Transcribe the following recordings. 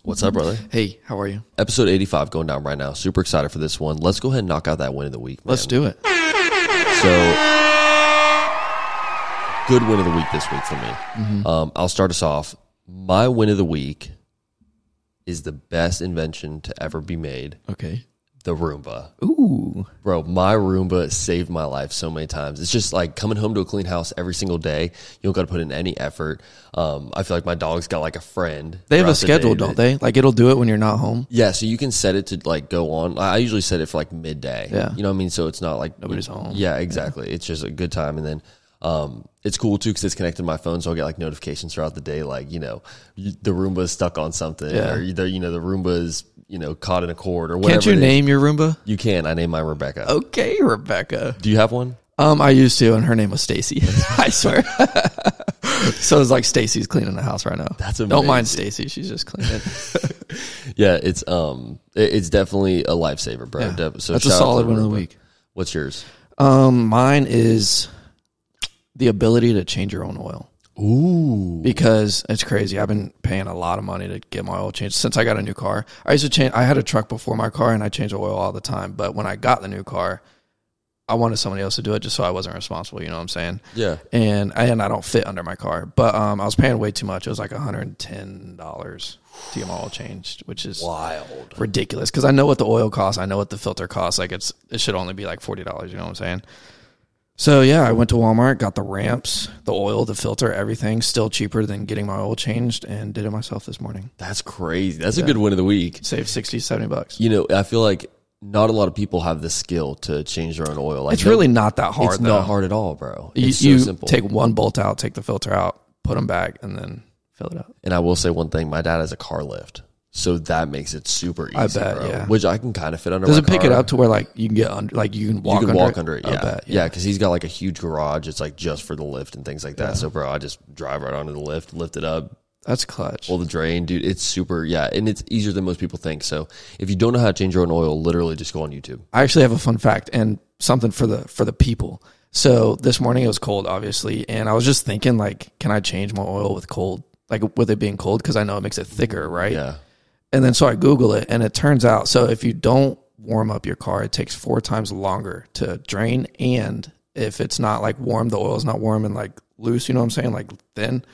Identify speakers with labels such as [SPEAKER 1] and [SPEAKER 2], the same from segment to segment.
[SPEAKER 1] What's up, brother?
[SPEAKER 2] Hey, how are you?
[SPEAKER 1] Episode 85 going down right now. Super excited for this one. Let's go ahead and knock out that win of the week, man.
[SPEAKER 2] Let's do it.
[SPEAKER 1] So, good win of the week this week for me.
[SPEAKER 2] Mm-hmm.
[SPEAKER 1] I'll start us off. My win of the week is the best invention to ever be made.
[SPEAKER 2] Okay.
[SPEAKER 1] The Roomba.
[SPEAKER 2] Ooh.
[SPEAKER 1] Bro, my Roomba saved my life so many times. It's just like coming home to a clean house every single day. You don't got to put in any effort. I feel like my dog's got like a friend.
[SPEAKER 2] They have a schedule, don't they? Like it'll do it when you're not home?
[SPEAKER 1] Yeah, so you can set it to like go on. I usually set it for like midday.
[SPEAKER 2] Yeah.
[SPEAKER 1] You know what I mean? So it's not like
[SPEAKER 2] Nobody's home.
[SPEAKER 1] Yeah, exactly. Yeah. It's just a good time. And then it's cool too because it's connected to my phone, so I'll get like notifications throughout the day, like, you know, the Roomba is stuck on something, or either, you know, the Roomba is, you know, caught in a cord or whatever.
[SPEAKER 2] Can't you name your Roomba?
[SPEAKER 1] You can. I named mine Rebecca.
[SPEAKER 2] Okay, Rebecca.
[SPEAKER 1] Do you have one?
[SPEAKER 2] I used to, and her name was Stacy. I swear. So it's like Stacy's cleaning the house right now.
[SPEAKER 1] That's amazing.
[SPEAKER 2] Don't mind Stacy; she's just cleaning.
[SPEAKER 1] Yeah, it's definitely a lifesaver, bro.
[SPEAKER 2] Yeah,
[SPEAKER 1] So
[SPEAKER 2] that's a solid one of the week.
[SPEAKER 1] What's yours?
[SPEAKER 2] Mine is the ability to change your own oil.
[SPEAKER 1] Ooh.
[SPEAKER 2] Because it's crazy. I've been paying a lot of money to get my oil changed since I got a new car. I had a truck before my car, and I changed oil all the time. But when I got the new car, I wanted somebody else to do it just so I wasn't responsible. You know what I'm saying?
[SPEAKER 1] Yeah.
[SPEAKER 2] And I don't fit under my car. But I was paying way too much. It was like $110 to get my oil changed, which is
[SPEAKER 1] wild,
[SPEAKER 2] ridiculous. Because I know what the oil costs. I know what the filter costs. Like it should only be like $40. You know what I'm saying? So, yeah, I went to Walmart, got the ramps, the oil, the filter, everything, still cheaper than getting my oil changed, and did it myself this morning.
[SPEAKER 1] That's crazy. That's a good win of the week.
[SPEAKER 2] Saved $60, $70.
[SPEAKER 1] You know, I feel like not a lot of people have the skill to change their own oil. Like,
[SPEAKER 2] it's really not that hard,
[SPEAKER 1] It's
[SPEAKER 2] though.
[SPEAKER 1] not hard at all, bro. It's
[SPEAKER 2] you
[SPEAKER 1] so simple.
[SPEAKER 2] Take one bolt out, take the filter out, put them back, and then fill it up.
[SPEAKER 1] And I will say one thing. My dad has a car lift. So that makes it super easy,
[SPEAKER 2] I bet,
[SPEAKER 1] bro.
[SPEAKER 2] yeah.
[SPEAKER 1] Which I can kind of fit under
[SPEAKER 2] Does
[SPEAKER 1] my
[SPEAKER 2] it pick
[SPEAKER 1] car.
[SPEAKER 2] it up to where like you can get under, like you can walk under it?
[SPEAKER 1] Yeah.
[SPEAKER 2] I bet,
[SPEAKER 1] Yeah, because he's got like a huge garage. It's like just for the lift and things like that.
[SPEAKER 2] Yeah.
[SPEAKER 1] So, bro, I just drive right onto the lift it up,
[SPEAKER 2] That's clutch.
[SPEAKER 1] pull the drain, dude. It's super, and it's easier than most people think. So if you don't know how to change your own oil, literally just go on YouTube.
[SPEAKER 2] I actually have a fun fact and something for the people. So this morning it was cold, obviously, and I was just thinking, like, can I change my oil with cold, like with it being cold, because I know it makes it thicker, right?
[SPEAKER 1] Yeah.
[SPEAKER 2] And then so I Google it, and it turns out, so if you don't warm up your car, it takes 4 times longer to drain, and if it's not like warm, the oil is not warm and like loose, you know what I'm saying, like thin,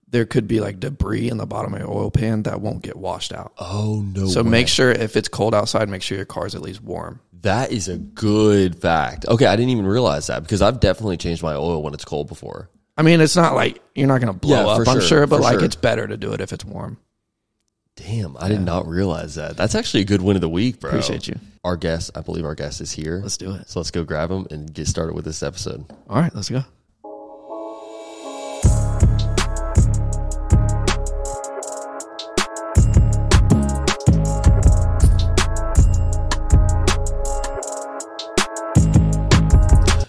[SPEAKER 2] there could be like debris in the bottom of your oil pan that won't get washed out.
[SPEAKER 1] Oh, no
[SPEAKER 2] So
[SPEAKER 1] way.
[SPEAKER 2] make sure if it's cold outside, make sure your car is at least warm.
[SPEAKER 1] That is a good fact. Okay, I didn't even realize that because I've definitely changed my oil when it's cold before.
[SPEAKER 2] I mean, it's not like you're not going to blow up, I'm sure, but like it's better to do it if it's warm.
[SPEAKER 1] Damn, I did not realize that. That's actually a good win of the week, bro.
[SPEAKER 2] Appreciate you.
[SPEAKER 1] I believe our guest is here.
[SPEAKER 2] Let's do it.
[SPEAKER 1] So let's go grab him and get started with this episode.
[SPEAKER 2] All right, let's go.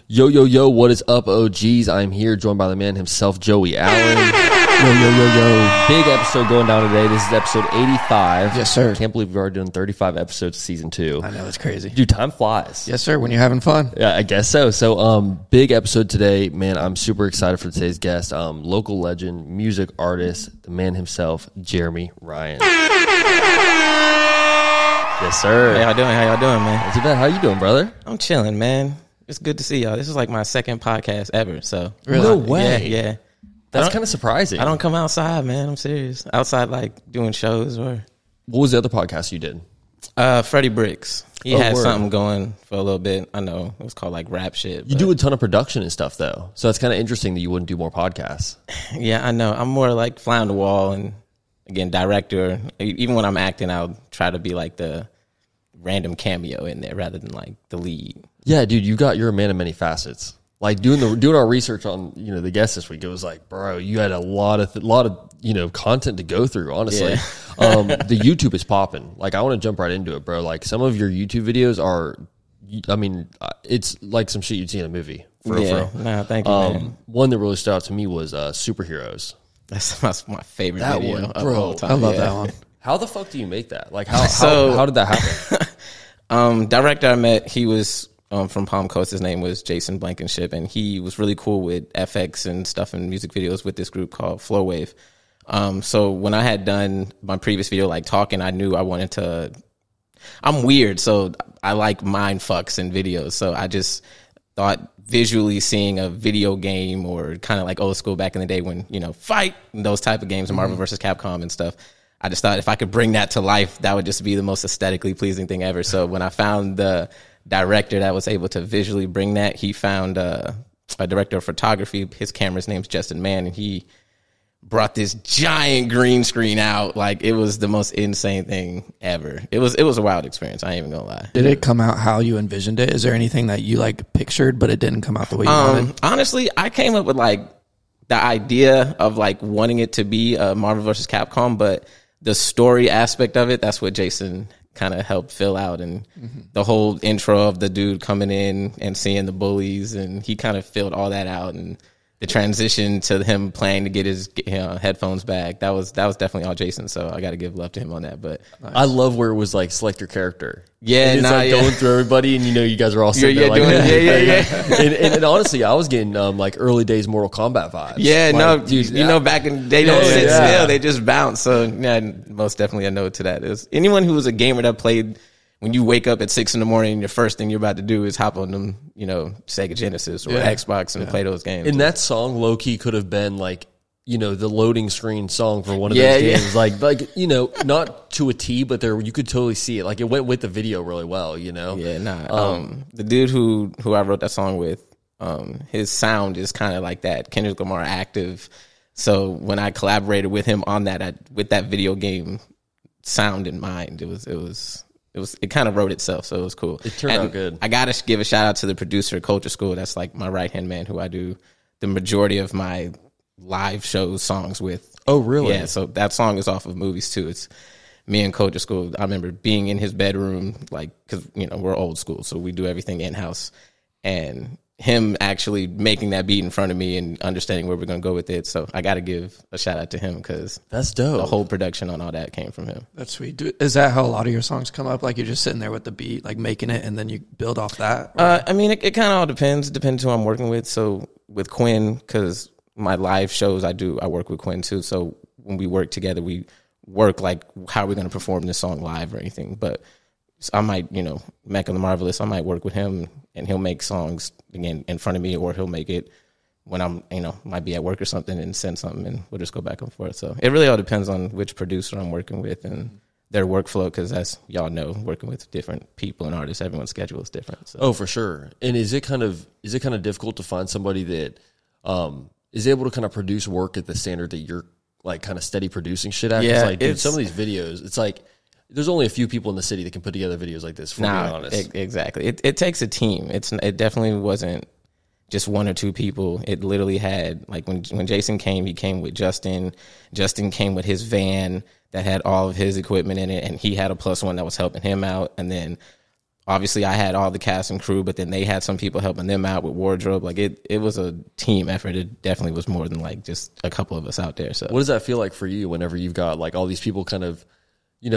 [SPEAKER 1] Yo, yo, yo, what is up, OGs? I'm here, joined by the man himself, Joey Allen.
[SPEAKER 2] Yo, yo, yo, yo.
[SPEAKER 1] Big episode going down today. This is episode 85.
[SPEAKER 2] Yes, sir.
[SPEAKER 1] Can't believe we've already done 35 episodes of season 2.
[SPEAKER 2] I know, it's crazy.
[SPEAKER 1] Dude, time flies.
[SPEAKER 2] Yes, sir, when you're having fun.
[SPEAKER 1] Yeah, I guess so. So, big episode today, man. I'm super excited for today's guest. Local legend, music artist, the man himself, Jeremy Ryan. Yes, sir.
[SPEAKER 3] How y'all doing, man?
[SPEAKER 1] Not too bad. How you doing, brother?
[SPEAKER 3] I'm chilling, man. It's good to see y'all. This is like my second podcast ever, so.
[SPEAKER 1] Really? No way.
[SPEAKER 3] Yeah.
[SPEAKER 1] That's kind of surprising.
[SPEAKER 3] I don't come outside, man. I'm serious. Outside, like, doing shows or...
[SPEAKER 1] What was the other podcast you did?
[SPEAKER 3] Freddie Bricks. He had
[SPEAKER 1] word.
[SPEAKER 3] something going for a little bit. I know. It was called, like, rap shit.
[SPEAKER 1] You do a ton of production and stuff, though. So it's kind of interesting that you wouldn't do more podcasts.
[SPEAKER 3] Yeah, I know. I'm more like fly on the wall and, again, director. Even when I'm acting, I'll try to be like the random cameo in there rather than like the lead.
[SPEAKER 1] Yeah, dude, you're a man of many facets. Like doing our research on the guests this week, it was like, bro, you had a lot of content to go through. Honestly,
[SPEAKER 3] Yeah.
[SPEAKER 1] The YouTube is popping. Like I want to jump right into it, bro. Like some of your YouTube videos are, I mean, it's like some shit you'd see in a movie. For real.
[SPEAKER 3] Nah, thank you, man.
[SPEAKER 1] One that really stood out to me was Superheroes.
[SPEAKER 3] That's my favorite
[SPEAKER 1] That
[SPEAKER 3] video
[SPEAKER 1] one,
[SPEAKER 3] of
[SPEAKER 1] bro.
[SPEAKER 3] all time.
[SPEAKER 2] I love that one.
[SPEAKER 1] How the fuck do you make that? Like
[SPEAKER 3] So-
[SPEAKER 1] how did that happen?
[SPEAKER 3] Director I met, he was from Palm Coast. His name was Jason Blankenship, and he was really cool with FX and stuff and music videos with this group called Flowwave. So when I had done my previous video, like talking, I knew I wanted to. I'm weird, so I like mind fucks in videos. So I just thought visually seeing a video game or kind of like old school back in the day when, you know, fight, those type of games, Marvel versus Capcom and stuff. I just thought if I could bring that to life, that would just be the most aesthetically pleasing thing ever. So when I found the director that was able to visually bring that, he found a director of photography. His camera's name's Justin Mann, and he brought this giant green screen out. Like, it was the most insane thing ever. It was a wild experience. I ain't even gonna lie.
[SPEAKER 2] Did it come out how you envisioned it? Is there anything that you like pictured, but it didn't come out the way you wanted?
[SPEAKER 3] Honestly, I came up with like the idea of like wanting it to be a Marvel versus Capcom, but the story aspect of it, that's what Jason kind of helped fill out. And the whole intro of the dude coming in and seeing the bullies, and he kind of filled all that out. And the transition to him playing to get his headphones back, that was definitely all Jason. So I got to give love to him on that. But
[SPEAKER 1] I love where it was like select your character.
[SPEAKER 3] Yeah,
[SPEAKER 1] and it's going through everybody, and you guys are all sitting there like, and honestly, I was getting like early days Mortal Kombat vibes.
[SPEAKER 3] Yeah,
[SPEAKER 1] like,
[SPEAKER 3] no, dude, you know, back in they don't sit still, they just bounce. So yeah, most definitely a note to that. It was anyone who was a gamer that played. When you wake up at 6 a.m, your first thing you're about to do is hop on them, Sega Genesis or Xbox and play those games.
[SPEAKER 1] And that song, low key, could have been like, the loading screen song for one of those games. Like, not to a T, but you could totally see it. Like, it went with the video really well,
[SPEAKER 3] Yeah, nah. The dude who I wrote that song with, his sound is kind of like that Kendrick Lamar active. So when I collaborated with him on that, with that video game sound in mind, it kind of wrote itself, so it was cool.
[SPEAKER 1] It turned out good.
[SPEAKER 3] I got to give a shout out to the producer, Culture School. That's like my right-hand man who I do the majority of my live shows songs with.
[SPEAKER 1] Oh, really?
[SPEAKER 3] Yeah, so that song is off of movies, too. It's me and Culture School. I remember being in his bedroom, like, because, we're old school, so we do everything in-house. And him actually making that beat in front of me and understanding where we're going to go with it. So I got to give a shout out to him because
[SPEAKER 1] that's dope.
[SPEAKER 3] The whole production on all that came from him.
[SPEAKER 2] That's sweet. Is that how a lot of your songs come up? Like you're just sitting there with the beat, like making it, and then you build off that?
[SPEAKER 3] I mean, it kind of all depends. It depends who I'm working with. So with Quinn, because my live shows, I work with Quinn too. So when we work together, we work like how we're going to perform this song live or anything. But I might, Mecca the Marvelous, I might work with him and he'll make songs again in front of me, or he'll make it when I'm, might be at work or something and send something and we'll just go back and forth. So it really all depends on which producer I'm working with and their workflow, because as y'all know, working with different people and artists, everyone's schedule is different. So.
[SPEAKER 1] Oh, for sure. And is it kind of difficult to find somebody that is able to kind of produce work at the standard that you're like kind of steady producing shit at?
[SPEAKER 3] Yeah,
[SPEAKER 1] like, dude, some of these videos, it's like there's only a few people in the city that can put together videos like this, for being honest.
[SPEAKER 3] Exactly. It takes a team. It definitely wasn't just one or two people. It literally had, like, when Jason came, he came with Justin. Justin came with his van that had all of his equipment in it, and he had a +1 that was helping him out. And then obviously I had all the cast and crew, but then they had some people helping them out with wardrobe. Like, it was a team effort. It definitely was more than like just a couple of us out there. So
[SPEAKER 1] what does that feel like for you whenever you've got like all these people kind of, in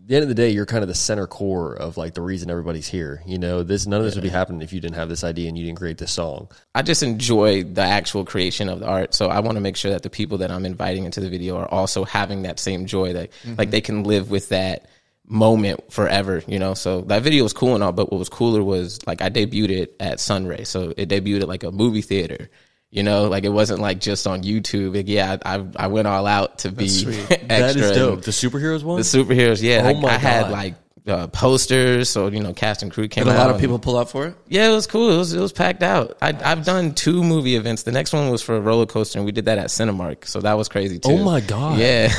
[SPEAKER 1] the end of the day, you're kind of the center core of like the reason everybody's here. None of this would be happening if you didn't have this idea and you didn't create this song.
[SPEAKER 3] I just enjoy the actual creation of the art. So I want to make sure that the people that I'm inviting into the video are also having that same joy, that like they can live with that moment forever, So that video was cool and all, but what was cooler was like I debuted it at Sunray. So it debuted at like a movie theater. Like it wasn't like just on YouTube. Like, I went all out to be extra.
[SPEAKER 1] That is dope. The superheroes one?
[SPEAKER 3] The superheroes, yeah.
[SPEAKER 1] Oh my God.
[SPEAKER 3] I had like posters, so cast and crew came.
[SPEAKER 2] Did a lot of people pull up for it?
[SPEAKER 3] Yeah, it was cool. It was packed out. I've done 2 movie events. The next one was for a roller coaster, and we did that at Cinemark, so that was crazy too.
[SPEAKER 1] Oh my God!
[SPEAKER 3] Yeah.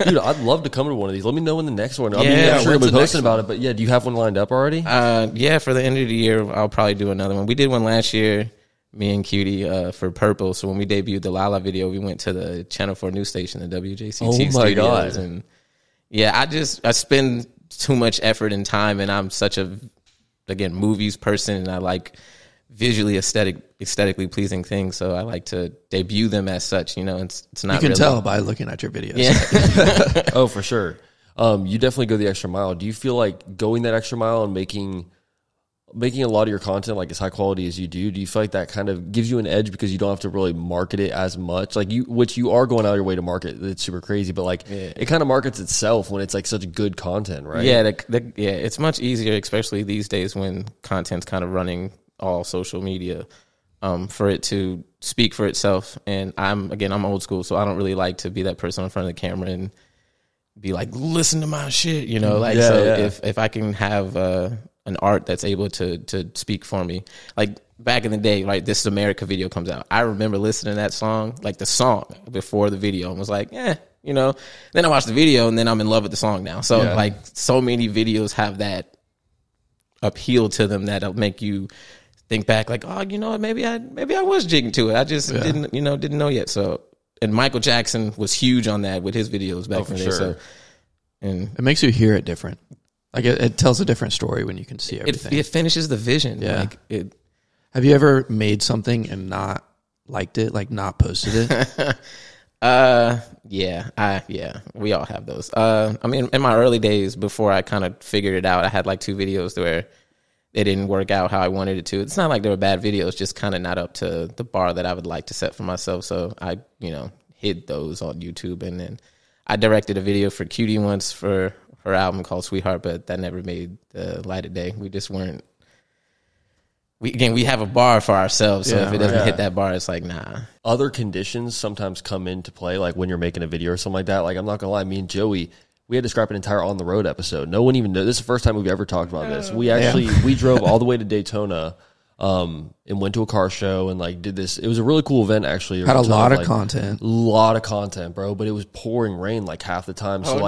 [SPEAKER 1] Dude, I'd love to come to one of these. Let me know when the next one. I'm sure you'll be posting about it, but yeah, do you have one lined up already?
[SPEAKER 3] Yeah, for the end of the year, I'll probably do another one. We did one last year, me and Cutie, for Purpel. So when we debuted the Lala video, we went to the Channel 4 news station, the WJCT studios.
[SPEAKER 1] God.
[SPEAKER 3] And yeah, I spend too much effort and time, and I'm such a, again, movies person, and I like visually aesthetically pleasing things, so I like to debut them as such. It's not.
[SPEAKER 2] You can tell by looking at your videos.
[SPEAKER 3] Yeah.
[SPEAKER 1] Oh, for sure. You definitely go the extra mile. Do you feel like going that extra mile and making making a lot of your content like as high quality as you do you feel like that kind of gives you an edge because you don't have to really market it as much, like which you are going out of your way to market? It's super crazy, but like it kind of markets itself when it's like such good content, right?
[SPEAKER 3] Yeah, it's much easier, especially these days when content's kind of running all social media, for it to speak for itself. And I'm old school, so I don't really like to be that person in front of the camera and be like, listen to my shit, you know, like, if I can have an art that's able to speak for me, like back in the day, right, This Is America video comes out, I remember listening to that song, like the song before the video, and was like, you know, then I watched the video and then I'm in love with the song now. So like so many videos have that appeal to them that'll make you think back like, oh, you know what, maybe I was jigging to it, I just didn't know yet. So, and Michael Jackson was huge on that with his videos back in the day. So, and
[SPEAKER 2] it makes you hear it different. Like it tells a different story when you can see everything.
[SPEAKER 3] It finishes the vision.
[SPEAKER 2] Yeah.
[SPEAKER 3] Like
[SPEAKER 2] have you ever made something and not liked it, like not posted it?
[SPEAKER 3] Yeah, we all have those. I mean, in my early days before I kind of figured it out, I had like 2 videos where it didn't work out how I wanted it to. It's not like they were bad videos, just kind of not up to the bar that I would like to set for myself. So I, hid those on YouTube, and then I directed a video for Cutie once for her album called Sweetheart, but that never made the light of day. We just weren't. We have a bar for ourselves, so if it doesn't hit that bar, it's like, nah.
[SPEAKER 1] Other conditions sometimes come into play, like when you're making a video or something like that. Like, I'm not gonna lie, me and Joey, we had to scrap an entire On the Road episode. No one even knows. This is the first time we've ever talked about this. We actually we drove all the way to Daytona, and went to a car show and like did this. It was a really cool event actually.
[SPEAKER 2] Had a lot of content.
[SPEAKER 1] A lot of content, bro. But it was pouring rain like half the time. So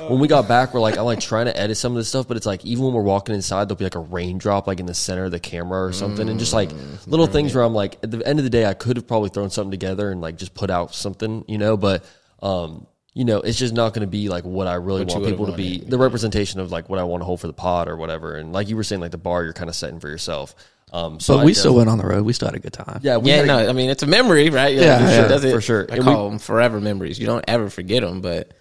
[SPEAKER 1] when we got back, we're like, I'm like trying to edit some of this stuff, but it's like even when we're walking inside, there'll be like a raindrop like in the center of the camera or something, and just like little things where I'm like, at the end of the day, I could have probably thrown something together and like just put out something, but. It's just not going to be like what I really want people to be, the representation of like what I want to hold for the pod or whatever. And like you were saying, like the bar you're kind of setting for yourself.
[SPEAKER 2] So we still went on the road. We still had a good time.
[SPEAKER 1] Yeah.
[SPEAKER 3] I mean, it's a memory, right?
[SPEAKER 1] For sure.
[SPEAKER 3] I call them forever memories. You don't ever forget them, but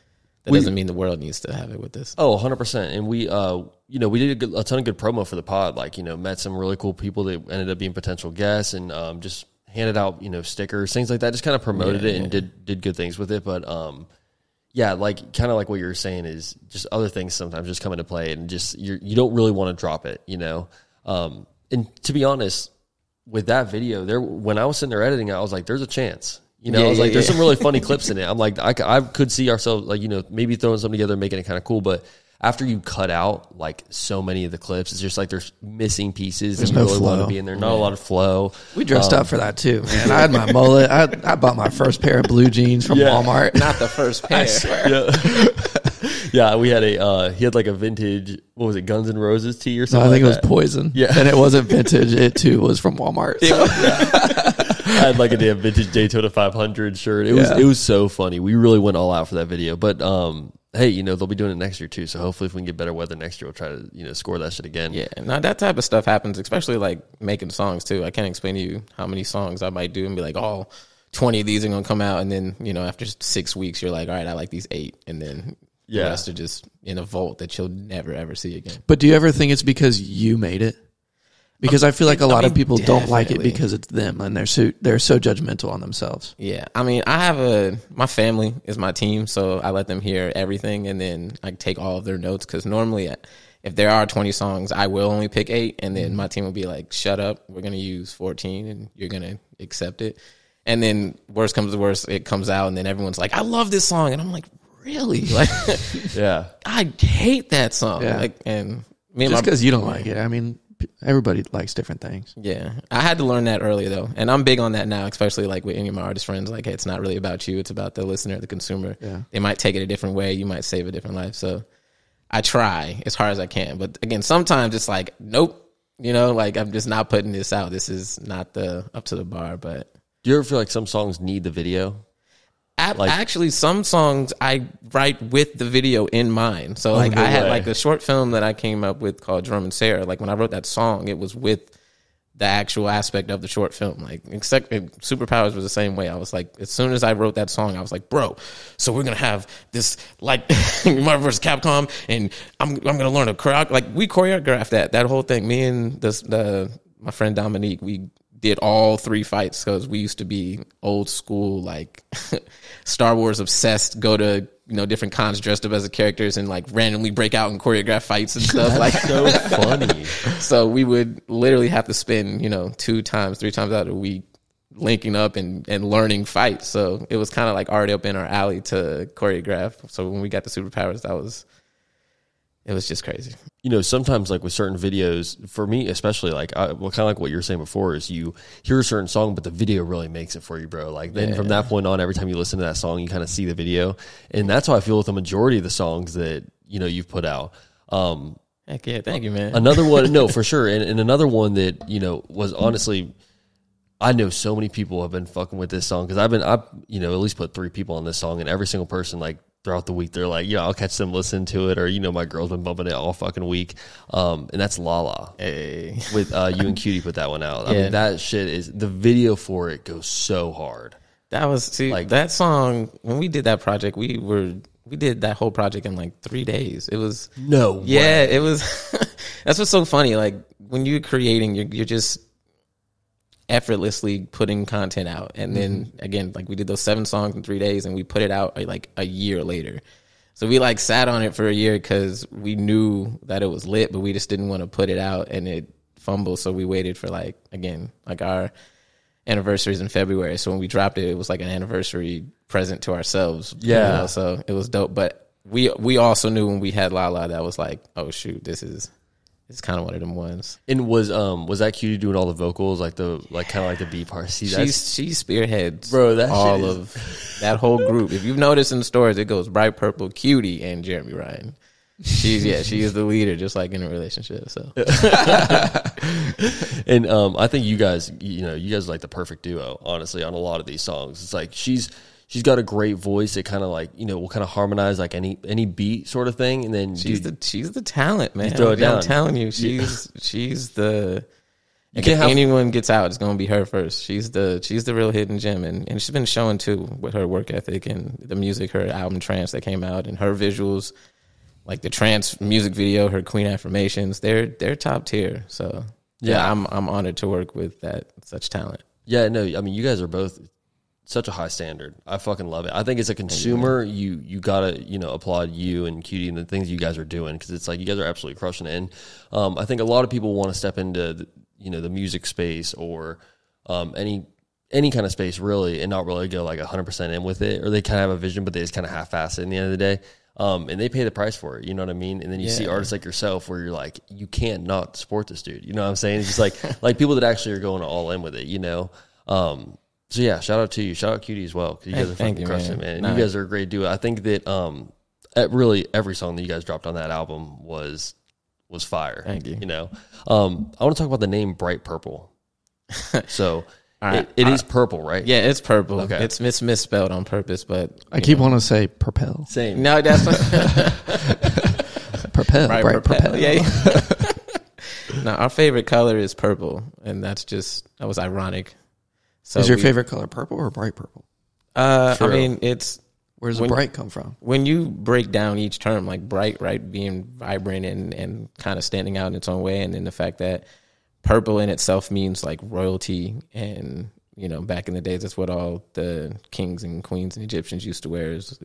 [SPEAKER 3] that doesn't mean the world needs to have it with this.
[SPEAKER 1] Oh, 100%. And we did a ton of good promo for the pod. Like, met some really cool people that ended up being potential guests, and just handed out, stickers, things like that. Just kind of promoted it and did good things with it. But, like kind of like what you're saying is just other things sometimes just come into play, and just you don't really want to drop it, And to be honest, with that video there, when I was sitting there editing it, I was like, there's a chance, I was like, there's some really funny clips in it. I'm like, I could see ourselves like, maybe throwing something together, making it kind of cool. But after you cut out like so many of the clips, it's just like there's missing pieces.
[SPEAKER 2] There's
[SPEAKER 1] and
[SPEAKER 2] no
[SPEAKER 1] you really
[SPEAKER 2] flow.
[SPEAKER 1] want to be in there. Not a lot of flow.
[SPEAKER 2] We dressed up for that too, man. I had my mullet. I bought my first pair of blue jeans from Walmart.
[SPEAKER 3] Not the first pair.
[SPEAKER 2] I swear.
[SPEAKER 1] Yeah, we had he had like a vintage, what was it, Guns N' Roses tee or something?
[SPEAKER 2] No, I think
[SPEAKER 1] like
[SPEAKER 2] it was
[SPEAKER 1] that.
[SPEAKER 2] Poison.
[SPEAKER 1] Yeah.
[SPEAKER 2] And it wasn't vintage. It too was from Walmart. So.
[SPEAKER 1] I had like a damn vintage Daytona 500 shirt. It was so funny. We really went all out for that video. But hey, they'll be doing it next year too. So hopefully if we can get better weather next year, we'll try to, score that shit again.
[SPEAKER 3] Yeah. Now that type of stuff happens, especially like making songs too. I can't explain to you how many songs I might do and be like, oh, 20 of these are going to come out. And then, after 6 weeks, you're like, all right, I like these 8. And then the rest are just in a vault that you'll never, ever see again.
[SPEAKER 2] But do you ever think it's because you made it? Because I feel like a lot of people don't like it because it's them, and they're so judgmental on themselves.
[SPEAKER 3] Yeah. I mean, my family is my team, so I let them hear everything, and then I take all of their notes, because normally if there are 20 songs, I will only pick 8, and then my team will be like, shut up, we're going to use 14, and you're going to accept it. And then worst comes to worst, it comes out, and then everyone's like, I love this song. And I'm like, really? Like,
[SPEAKER 1] yeah.
[SPEAKER 3] I hate that song.
[SPEAKER 2] Yeah.
[SPEAKER 3] Like, and
[SPEAKER 2] just because you don't like it. I mean, everybody likes different things.
[SPEAKER 3] Yeah. I had to learn that early, though. And I'm big on that now, especially like with any of my artist friends. Like, hey, it's not really about you. It's about the listener, the consumer.
[SPEAKER 2] Yeah.
[SPEAKER 3] They might take it a different way. You might save a different life. So I try as hard as I can. But again, sometimes it's like, nope. Like, I'm just not putting this out. This is not up to the bar. But
[SPEAKER 1] do you ever feel like some songs need the video?
[SPEAKER 3] Actually, some songs I write with the video in mind. So, I had like a short film that I came up with called Drum and Sarah. Like, when I wrote that song, it was with the actual aspect of the short film. Like, except Superpowers was the same way. I was like, as soon as I wrote that song, I was like, bro, so we're gonna have this like Marvel vs. Capcom, and I'm gonna learn a choreo. Like, we choreographed that whole thing. Me and my friend Dominique, we did all 3 fights because we used to be old school, like Star Wars obsessed, go to, different cons dressed up as the characters and like randomly break out and choreograph fights and stuff. Like,
[SPEAKER 1] so funny.
[SPEAKER 3] So we would literally have to spend, 2 times, 3 times out of the week linking up and learning fights. So it was kind of like already up in our alley to choreograph. So when we got the Superpowers, it was just crazy.
[SPEAKER 1] Sometimes like with certain videos, for me especially, like kind of like what you were saying before, is you hear a certain song, but the video really makes it for you, bro. Like then from that point on, every time you listen to that song, you kind of see the video, and that's how I feel with the majority of the songs that you've put out.
[SPEAKER 3] Heck yeah, thank you, man.
[SPEAKER 1] Another one, no, for sure, and another one that was honestly, I know so many people have been fucking with this song because I've at least put 3 people on this song, and every single person like throughout the week they're like, I'll catch them listening to it, or my girl's been bumping it all fucking week, and that's Lala.
[SPEAKER 3] Hey.
[SPEAKER 1] With you and Cutie put that one out. I mean, that shit is, the video for it goes so hard.
[SPEAKER 3] That was that song when we did that project, we did that whole project in like 3 days. It was way. It was. That's what's so funny. Like when you're creating, you're just effortlessly putting content out, and then again, like we did those 7 songs in 3 days, and we put it out like a year later. So we like sat on it for a year because we knew that it was lit, but we just didn't want to put it out and it fumbled. So we waited for like our anniversaries in February. So when we dropped it, it was like an anniversary present to ourselves.
[SPEAKER 1] Yeah.
[SPEAKER 3] So it was dope. But we also knew when we had Lala that was like, oh shoot, it's kind of one of them ones.
[SPEAKER 1] And was that Cutie doing all the vocals, like kind of like the B part? See,
[SPEAKER 3] she spearheads,
[SPEAKER 1] bro. That
[SPEAKER 3] all of that whole group. If you've noticed in the stores, it goes Bright Purple, Cutie, and Jeremy Ryan. She is the leader, just like in a relationship. So,
[SPEAKER 1] and I think you guys are like the perfect duo, honestly, on a lot of these songs. It's like she's got a great voice. It kind of like, will kind of harmonize like any beat sort of thing. And then
[SPEAKER 3] she's the talent, man.
[SPEAKER 1] Throw it down.
[SPEAKER 3] I'm telling you, she's the. If anyone gets out, it's gonna be her first. She's the real hidden gem, and she's been showing too with her work ethic and the music. Her album Trance that came out, and her visuals, like the Trance music video, her Queen Affirmations, they're top tier. So yeah, I'm honored to work with such talent.
[SPEAKER 1] Yeah, no, I mean you guys are both such a high standard. I fucking love it. I think as a consumer, you gotta applaud you and Cutie and the things you guys are doing, because it's like you guys are absolutely crushing it. And I think a lot of people want to step into the music space or any kind of space really, and not really go like 100% in with it, or they kind of have a vision but they just kind of half-ass it in the end of the day. And they pay the price for it, you know what I mean? And then you see artists like yourself where you're like, you can't not support this dude. You know what I'm saying? It's just like people that actually are going all in with it, So yeah, shout out to you. Shout out Cutie as well, because you guys are fucking crushing it, man. And you guys are a great duo. I think that really every song that you guys dropped on that album was fire.
[SPEAKER 3] Thank you.
[SPEAKER 1] I want to talk about the name Bright Purple. So it is purple, right?
[SPEAKER 3] Yeah, it's purple.
[SPEAKER 1] Okay.
[SPEAKER 3] It's misspelled on purpose, but
[SPEAKER 2] I keep wanting to say Purpel.
[SPEAKER 1] Same.
[SPEAKER 3] No, that's
[SPEAKER 2] Purpel. Bright Purpel.
[SPEAKER 3] Yeah. No, our favorite color is purple, and that was ironic. So
[SPEAKER 2] is your favorite color purple or bright purple?
[SPEAKER 3] I mean,
[SPEAKER 2] where's the bright come from?
[SPEAKER 3] When you break down each term, like bright, right, being vibrant and kind of standing out in its own way, and then the fact that purple in itself means like royalty, and back in the days, that's what all the kings and queens and Egyptians used to wear is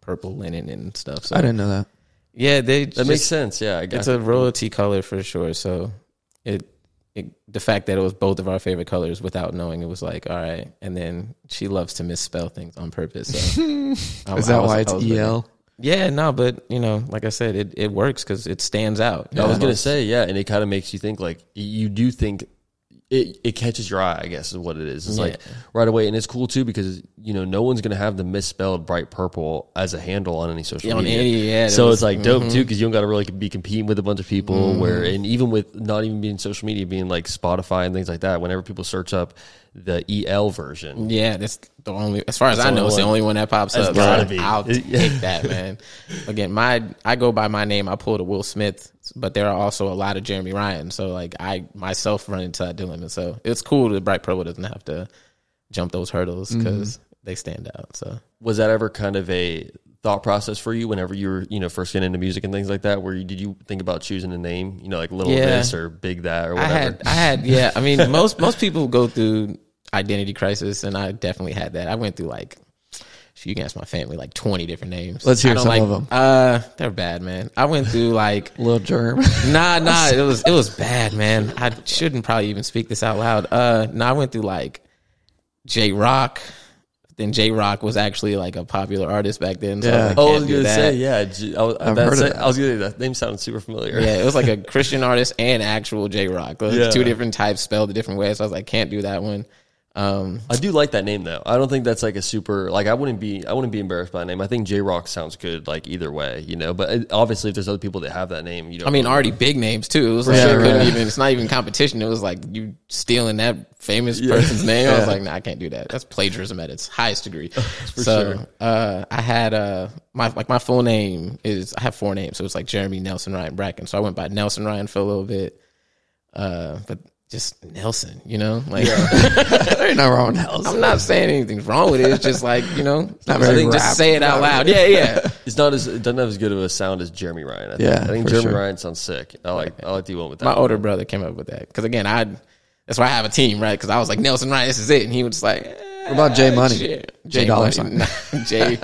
[SPEAKER 3] purple linen and stuff. So
[SPEAKER 2] I didn't know that.
[SPEAKER 3] Yeah,
[SPEAKER 1] that makes sense. Yeah, I guess
[SPEAKER 3] it's a royalty color for sure. So the fact that it was both of our favorite colors without knowing, it was like, all right. And then she loves to misspell things on purpose. So
[SPEAKER 2] is that why it's EL?
[SPEAKER 3] Yeah, no, but like I said, it works because it stands out.
[SPEAKER 1] I was gonna say, yeah, and it kind of makes you think, like you do think it catches your eye, I guess is what it is. It's like right away, and it's cool too because no one's gonna have the misspelled Bright Purple as a handle on any social media. So it's like dope too, because you don't gotta really be competing with a bunch of people. And even with not even being social media, being like Spotify and things like that, whenever people search up the EL version.
[SPEAKER 3] Yeah, that's the only, as far as I know, it's the only one that pops up.
[SPEAKER 1] Gotta be.
[SPEAKER 3] I'll take that, man. Again, I go by my name. I pulled a Will Smith, but there are also a lot of Jeremy Ryan. So like I myself run into that dilemma. So it's cool that Bright Purple doesn't have to jump those hurdles because they stand out. So
[SPEAKER 1] was that ever kind of a thought process for you whenever you were, first getting into music and things like that? Did you think about choosing a name, like Little This or Big That or whatever?
[SPEAKER 3] I had, yeah. I mean, most people go through identity crisis, and I definitely had that. I went through you can ask my family, 20 different names.
[SPEAKER 2] Let's hear some of them.
[SPEAKER 3] They're bad, man. I went through
[SPEAKER 2] Lil Germ.
[SPEAKER 3] Nah, it was bad, man. I shouldn't probably even speak this out loud. I went through J Rock. Then J Rock was actually a popular artist back then. So
[SPEAKER 1] I was gonna say, yeah.
[SPEAKER 2] I've heard of that.
[SPEAKER 1] I was gonna say that name sounded super familiar.
[SPEAKER 3] Yeah, it was a Christian artist and actual J Rock. Two different types spelled a different way. So I was can't do that one.
[SPEAKER 1] I do like that name though. I don't think that's a super I wouldn't be embarrassed by a name. I think J Rock sounds good either way, But obviously, if there's other people that have that name,
[SPEAKER 3] I mean, already big names too. It was couldn't even. It's not even competition. It was you stealing that famous person's name. I was nah, I can't do that. That's plagiarism at its highest degree.
[SPEAKER 1] Sure.
[SPEAKER 3] I had my full name is, I have 4 names, so it's Jeremy, Nelson, Ryan, Bracken. So I went by Nelson Ryan for a little bit, but just Nelson, there
[SPEAKER 2] ain't no wrong with Nelson.
[SPEAKER 3] I'm not saying anything's wrong with it. It's just
[SPEAKER 2] not
[SPEAKER 3] I think just say it out loud. Yeah.
[SPEAKER 1] It doesn't have as good of a sound as Jeremy Ryan. I think Jeremy Ryan sounds sick. I like the one with that.
[SPEAKER 3] My older brother came up with that because again, that's why I have a team, right? Because I was Nelson Ryan, this is it, and he was
[SPEAKER 2] what about J Money? J Dollar Sign.
[SPEAKER 3] J.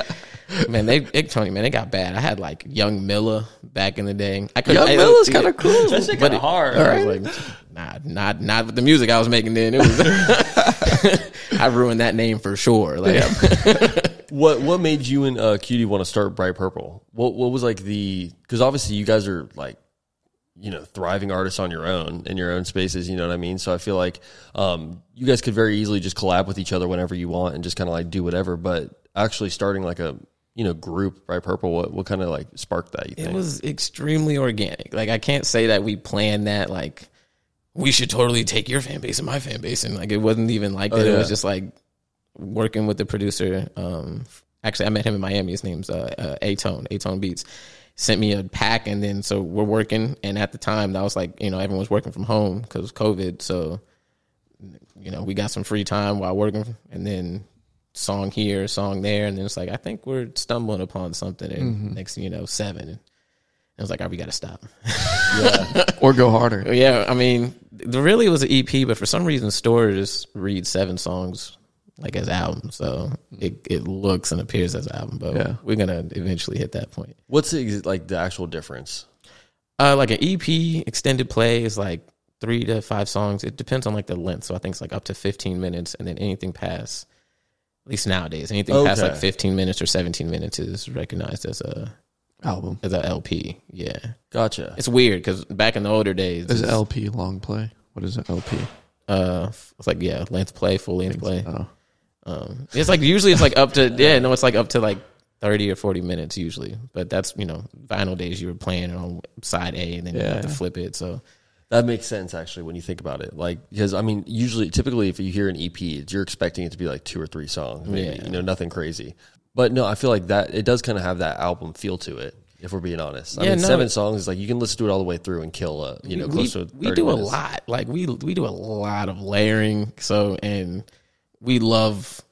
[SPEAKER 3] Man, they got bad. I had Young Miller back in the day.
[SPEAKER 2] Young Miller's kind of cool.
[SPEAKER 1] That's kind of hard.
[SPEAKER 3] I was not with the music I was making then. It was I ruined that name for sure.
[SPEAKER 1] What made you and QD want to start Bright Purple? What was because obviously you guys are thriving artists on your own in your own spaces. You know what I mean? So I feel you guys could very easily just collab with each other whenever you want and just kind of do whatever. But actually starting a group, Bright Purple, what kind of sparked that, you think?
[SPEAKER 3] It was extremely organic. I can't say that we planned that, we should totally take your fan base and my fan base. And it wasn't even that. It was just working with the producer. Actually, I met him in Miami. His name's A-Tone Beats. Sent me a pack, and then so we're working. And at the time, that was everyone was working from home because of COVID. So, we got some free time while working, and then song here, song there, and then it's I think we're stumbling upon something, and next thing you know, 7. And I was all right, we got to stop.
[SPEAKER 2] Yeah. Or go harder.
[SPEAKER 3] Yeah, I mean, really it was an EP, but for some reason, stores read 7 songs as albums, so it looks and appears as an album, but we're gonna eventually hit that point.
[SPEAKER 1] What's the actual difference?
[SPEAKER 3] An EP extended play is 3 to 5 songs. It depends on the length, so I think it's up to 15 minutes, and then anything past, at least nowadays, anything past 15 minutes or 17 minutes is recognized as a
[SPEAKER 2] album,
[SPEAKER 3] as a LP. Yeah,
[SPEAKER 1] gotcha.
[SPEAKER 3] It's weird because back in the older days,
[SPEAKER 2] is LP long play? What is an LP?
[SPEAKER 3] It's length play, full length play. It's usually it's up to it's up to 30 or 40 minutes usually, but that's vinyl days you were playing on side A and then you have to flip it. So
[SPEAKER 1] that makes sense actually when you think about it. Because I mean, typically if you hear an EP, you're expecting it to be 2 or 3 songs, maybe, nothing crazy. But no, I feel that it does kind of have that album feel to it. If we're being honest, I mean, 7 songs is you can listen to it all the way through and kill close to 30
[SPEAKER 3] we do
[SPEAKER 1] minutes.
[SPEAKER 3] A lot. We do a lot of layering. So and we love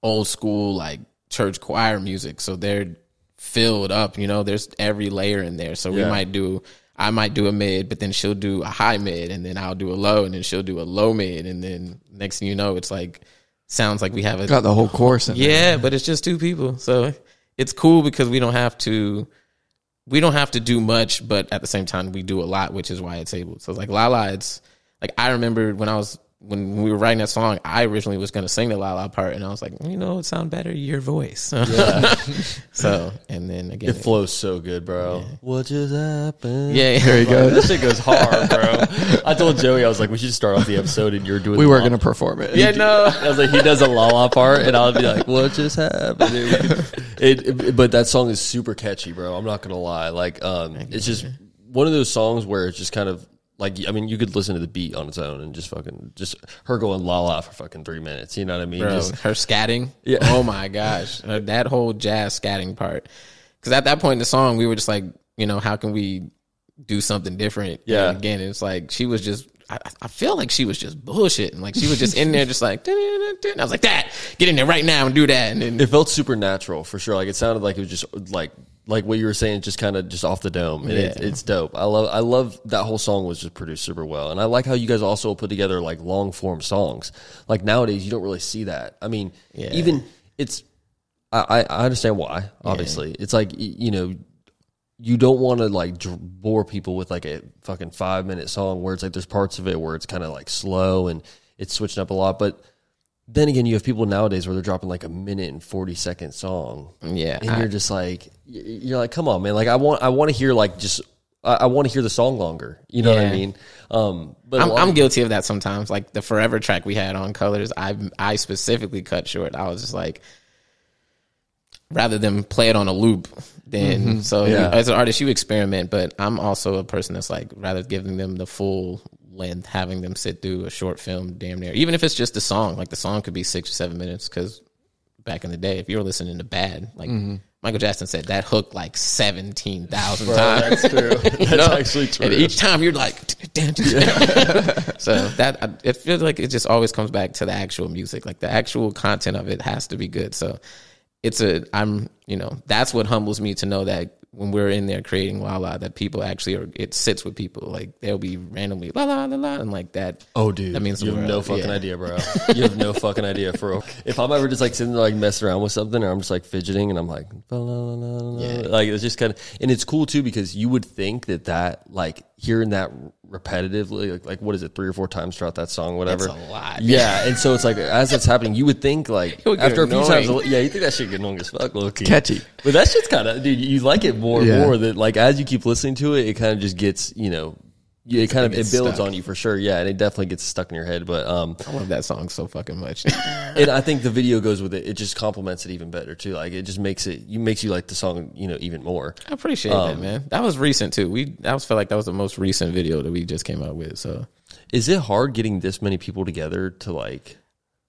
[SPEAKER 3] old school church choir music. So they're filled up. There's every layer in there. So I might do a mid, but then she'll do a high mid, and then I'll do a low, and then she'll do a low mid, and then next thing you know, it's sounds like we have
[SPEAKER 2] got the whole course in there.
[SPEAKER 3] But it's just 2 people. So it's cool because we don't have to do much, but at the same time we do a lot, which is why it's able. So Lala, it's I remember when we were writing that song, I originally was going to sing the Lala part, and I was it sounds better your voice. Yeah. So and then again,
[SPEAKER 1] it flows so good, bro. Yeah. What just happened?
[SPEAKER 3] Yeah,
[SPEAKER 2] there you go.
[SPEAKER 1] That shit goes hard, bro. I told Joey, I was we should start off the episode and you're doing.
[SPEAKER 2] We were going to perform it.
[SPEAKER 3] Yeah, no.
[SPEAKER 1] I was he does a Lala part, and I'll be what just happened? But that song is super catchy, bro. I'm not gonna lie. It's just one of those songs where it's just kind of like, I mean, you could listen to the beat on its own and just her going la la for fucking 3 minutes. You know what I mean?
[SPEAKER 3] Bro,
[SPEAKER 1] Just,
[SPEAKER 3] her scatting.
[SPEAKER 1] Yeah.
[SPEAKER 3] Oh my gosh. That whole jazz scatting part. Because at that point in the song, we were just like, you know, how can we do something different?
[SPEAKER 1] Yeah.
[SPEAKER 3] And again, it's like she was just, I feel like she was just bullshitting. Like she was just in there just like, I was like, that, get in there right now and do that. And then
[SPEAKER 1] it felt super natural for sure. Like it sounded like it was just like what you were saying, just kind of just off the dome. And it's dope. I love that whole song was just produced super well. And I like how you guys also put together like long form songs. Like nowadays you don't really see that. I mean, even it's, I understand why, obviously. It's like, you know, you don't want to like bore people with like a fucking 5-minute song where it's like there's parts of it where it's kind of like slow and it's switching up a lot. But then again, you have people nowadays where they're dropping like a 1:40 song.
[SPEAKER 3] Yeah.
[SPEAKER 1] And you're just like, you're like, come on, man. Like I want to hear like just, I want to hear the song longer. You know what I mean? But
[SPEAKER 3] I'm guilty of that sometimes. Like the Forever track we had on Colors, I specifically cut short. I was just like, rather than play it on a loop, then as an artist you experiment, but I'm also a person that's like rather giving them the full length, having them sit through a short film damn near, even if it's just a song. Like the song could be 6 or 7 minutes, because back in the day, if you were listening to Bad, like Michael Jackson said, that hook like 17,000 times.
[SPEAKER 1] That's true. That's actually true.
[SPEAKER 3] And each time you're like, damn. So that it feels like it just always comes back to the actual music. Like the actual content of it has to be good. So that's what humbles me to know that when we're in there creating La La, that people actually it sits with people. Like they'll be randomly La La La La, and like that.
[SPEAKER 1] Oh, dude,
[SPEAKER 3] that means
[SPEAKER 1] you have no fucking idea, bro. You have no fucking idea, for real. If I'm ever just like sitting there like messing around with something, or I'm just like fidgeting, and I'm like, la, la, la, la, like it's just kind of, and it's cool too because you would think that like hearing that repetitively, like what is it, 3 or 4 times throughout that song, whatever.
[SPEAKER 3] That's a lot.
[SPEAKER 1] Yeah, and so it's like as that's happening, you would think like after a few times, you think that shit get annoying as fuck, low-key.
[SPEAKER 2] Catchy.
[SPEAKER 1] But that shit's kind of, dude, you like it more and more. That like as you keep listening to it, it kind of just gets, you know, it builds on you for sure. Yeah, and it definitely gets stuck in your head. But
[SPEAKER 3] I love that song so fucking much.
[SPEAKER 1] And I think the video goes with it. It just complements it even better too. Like it just makes you like the song, you know, even more.
[SPEAKER 3] I appreciate that, man. That was recent too. I felt like that was the most recent video that we just came out with. So
[SPEAKER 1] is it hard getting this many people together to like?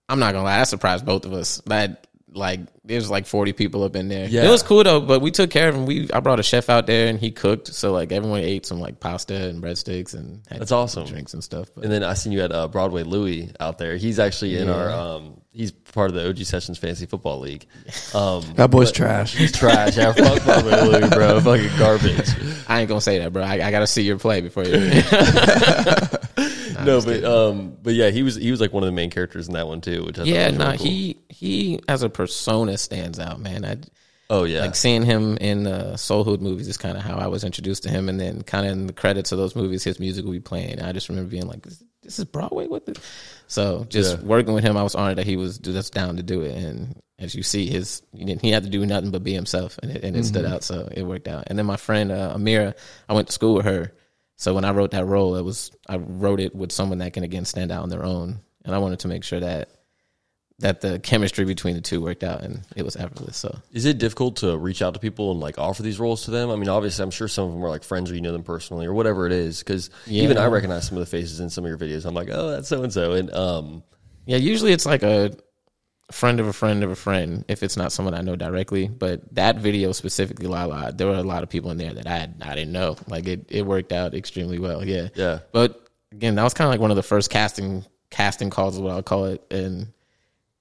[SPEAKER 3] I'm not gonna lie, that surprised both of us. That like there's like 40 people up in there.
[SPEAKER 1] Yeah.
[SPEAKER 3] It was cool though, but we took care of him. I brought a chef out there and he cooked, so like everyone ate some like pasta and breadsticks and had
[SPEAKER 1] that's awesome,
[SPEAKER 3] drinks and stuff. But.
[SPEAKER 1] And then I seen you at Broadway Louie out there. He's actually in our he's part of the OG Sessions Fantasy Football League.
[SPEAKER 2] That boy's trash.
[SPEAKER 1] He's trash. Yeah, fuck Broadway Louie, bro. Fucking garbage.
[SPEAKER 3] I ain't gonna say that, bro. I gotta see your play before you.
[SPEAKER 1] No, but yeah, he was like one of the main characters in that one too. Which I thought was really cool.
[SPEAKER 3] He as a persona stands out, man.
[SPEAKER 1] Like
[SPEAKER 3] seeing him in Soul Hood movies is kind of how I was introduced to him, and then kind of in the credits of those movies, his music would be playing. I just remember being like, "This is Broadway with it." So just working with him, I was honored that he was just down to do it. And as you see, he had to do nothing but be himself, and it stood out. So it worked out. And then my friend Amira, I went to school with her. So when I wrote that role, I wrote it with someone that can again stand out on their own, and I wanted to make sure that the chemistry between the two worked out, and it was effortless. So,
[SPEAKER 1] is it difficult to reach out to people and like offer these roles to them? I mean, obviously, I'm sure some of them are like friends or you know them personally or whatever it is. Because even I recognize some of the faces in some of your videos. I'm like, oh, that's so and so, and
[SPEAKER 3] usually it's like a friend of a friend of a friend if it's not someone I know directly. But that video specifically, Lala, there were a lot of people in there that I didn't know. Like it worked out extremely well. Yeah. But again, that was kind of like one of the first casting calls is what I'll call it, and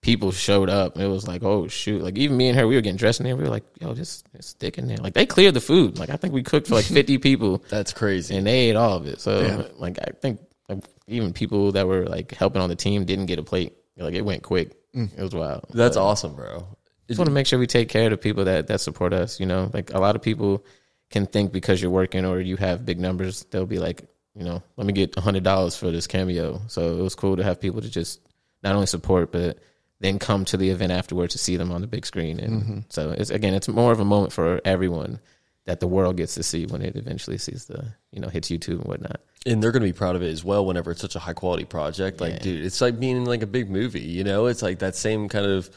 [SPEAKER 3] people showed up. It was like, oh shoot! Like even me and her, we were getting dressed in there. We were like, yo, just stick in there. Like they cleared the food. Like I think we cooked for like 50 people.
[SPEAKER 1] That's crazy,
[SPEAKER 3] and they ate all of it. So like I think like, even people that were like helping on the team didn't get a plate. Like it went quick. It was wild.
[SPEAKER 1] That's awesome, bro.
[SPEAKER 3] Just want to make sure we take care of the people that support us. You know, like a lot of people can think because you're working or you have big numbers, they'll be like, you know, let me get $100 for this cameo. So it was cool to have people to just not only support, but then come to the event afterwards to see them on the big screen. And so it's more of a moment for everyone that the world gets to see when it eventually sees hits YouTube and whatnot.
[SPEAKER 1] And they're going to be proud of it as well whenever it's such a high quality project. Like, dude, it's like being in like a big movie, you know, it's like that same kind of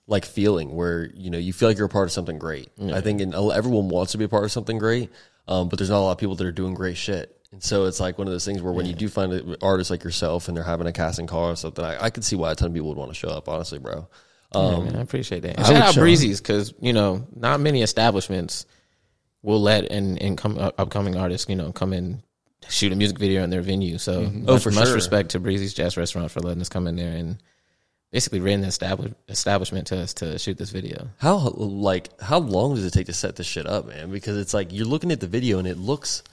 [SPEAKER 1] like feeling where, you know, you feel like you're a part of something great. I think everyone wants to be a part of something great. But there's not a lot of people that are doing great shit. And so it's like one of those things where when you do find an artist like yourself and they're having a casting call or something, I could see why a ton of people would want to show up, honestly, bro.
[SPEAKER 3] Man, I appreciate that. And shout out Breezy's, because, you know, not many establishments will let upcoming artists, you know, come in, shoot a music video in their venue. So much respect to Breezy's Jazz Restaurant for letting us come in there and basically renting the establishment to us to shoot this video.
[SPEAKER 1] How long does it take to set this shit up, man? Because it's like you're looking at the video and it looks,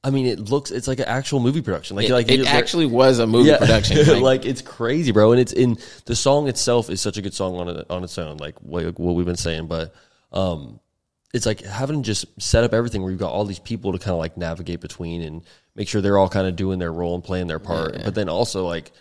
[SPEAKER 1] it's like an actual movie production. It actually was a movie production.
[SPEAKER 3] Like
[SPEAKER 1] it's crazy, bro. And it's in the song itself is such a good song on its own, like what we've been saying. But it's like having to just set up everything where you've got all these people to kind of like navigate between and make sure they're all kind of doing their role and playing their part. But then also like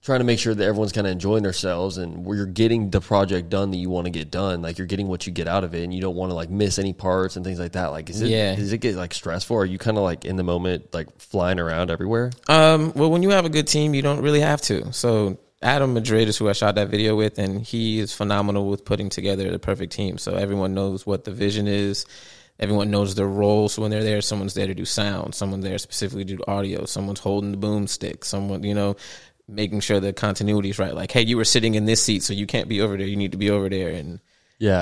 [SPEAKER 1] trying to make sure that everyone's kind of enjoying themselves and where you're getting the project done that you want to get done. Like you're getting what you get out of it and you don't want to like miss any parts and things like that. Like, does it get like stressful? Are you kind of like in the moment, like flying around everywhere?
[SPEAKER 3] Well, when you have a good team, you don't really have to. So Adam Madrid is who I shot that video with, and he is phenomenal with putting together the perfect team. So everyone knows what the vision is. Everyone knows their roles. So when they're there, someone's there to do sound. Someone's there specifically to do audio. Someone's holding the boomstick. Someone, you know, making sure the continuity is right. Like, hey, you were sitting in this seat, so you can't be over there. You need to be over there, and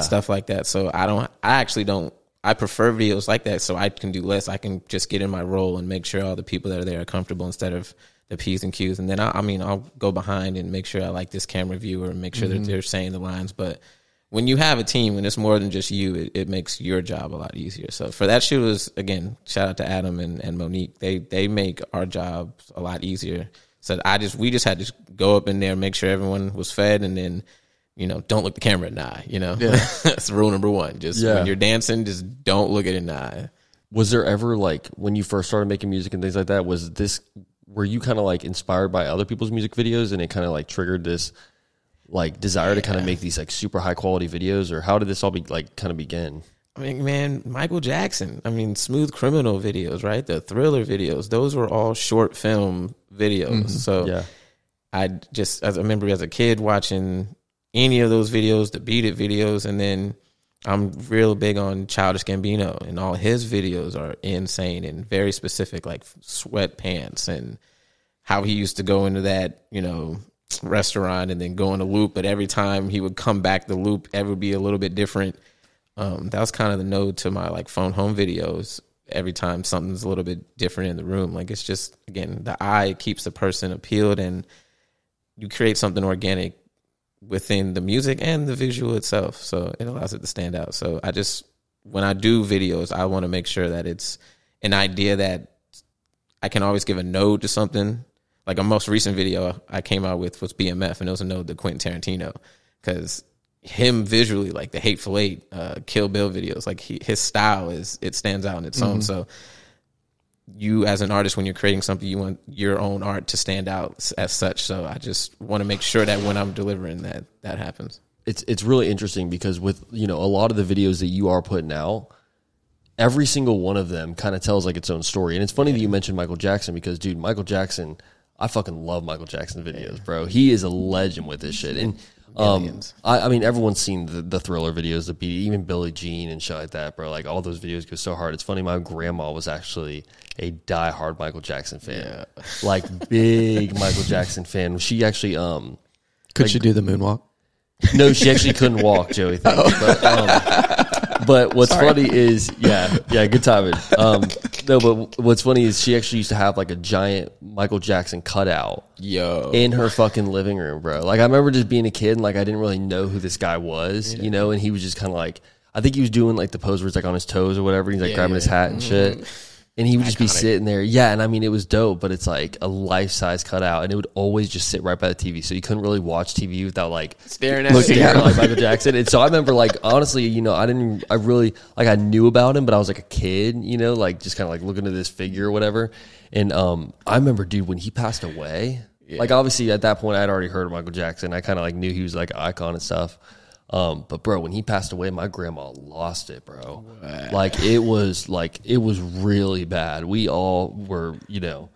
[SPEAKER 3] stuff like that. So I prefer videos like that, so I can do less. I can just get in my role and make sure all the people that are there are comfortable instead of the P's and Q's. And then I'll go behind and make sure I like this camera viewer and make sure that they're saying the lines. But when you have a team and it's more than just you, it makes your job a lot easier. So for that shoot, was again, shout out to Adam and Monique. They make our jobs a lot easier. So we just had to go up in there, make sure everyone was fed, and then, you know, don't look the camera in the eye, you know? That's rule number one. Just when you're dancing, just don't look it in the eye.
[SPEAKER 1] Was there ever, like, when you first started making music and things like that, were you kind of like inspired by other people's music videos and it kind of like triggered this like desire to kind of make these like super high quality videos, or how did this all begin?
[SPEAKER 3] I mean, man, Michael Jackson, Smooth Criminal videos, right? The Thriller videos, those were all short film videos. So I remember as a kid watching any of those videos, the Beat It videos, and then I'm real big on Childish Gambino, and all his videos are insane and very specific, like sweatpants and how he used to go into that, you know, restaurant and then go in a loop, but every time he would come back, the loop ever would be a little bit different. That was kind of the node to my like phone home videos. Every time something's a little bit different in the room, like it's just, again, the eye keeps the person appealed, and you create something organic within the music and the visual itself, so it allows it to stand out. So when I do videos, I want to make sure that it's an idea that I can always give a node to something. Like a most recent video I came out with was BMF, and it was a node to Quentin Tarantino, because him visually, like the Hateful Eight, Kill Bill videos, like his style it stands out on its own. So you as an artist, when you're creating something, you want your own art to stand out as such. So I just want to make sure that when I'm delivering that happens.
[SPEAKER 1] It's really interesting because with, you know, a lot of the videos that you are putting out, every single one of them kind of tells like its own story. And it's funny that you mentioned Michael Jackson, because dude, Michael Jackson, I fucking love Michael Jackson videos, bro. He is a legend with this shit. And everyone's seen the Thriller videos, even Billie Jean and shit like that, bro. Like all those videos go so hard. It's funny, my grandma was actually a diehard Michael Jackson fan, like big Michael Jackson fan. She actually
[SPEAKER 2] could she do the moonwalk?
[SPEAKER 1] No, she actually couldn't walk, Joey. But what's funny is, good timing. No, but what's funny is she actually used to have like a giant Michael Jackson cutout in her fucking living room, bro. Like I remember just being a kid and like I didn't really know who this guy was, you know, and he was just kind of like, I think he was doing like the pose where it's like on his toes or whatever. He's like grabbing his hat and shit. And he would just be sitting there. Yeah, and it was dope, but it's like a life-size cutout, and it would always just sit right by the TV, so you couldn't really watch TV without like
[SPEAKER 3] staring at
[SPEAKER 1] like Michael Jackson. And so I remember like, honestly, you know, I knew about him, but I was like a kid, you know, like just kind of like looking at this figure or whatever. And I remember, dude, when he passed away, like obviously at that point I had already heard of Michael Jackson. I kind of like knew he was like an icon and stuff. But bro, when he passed away, my grandma lost it, bro. Wow. Like it was really bad. We all were, you know,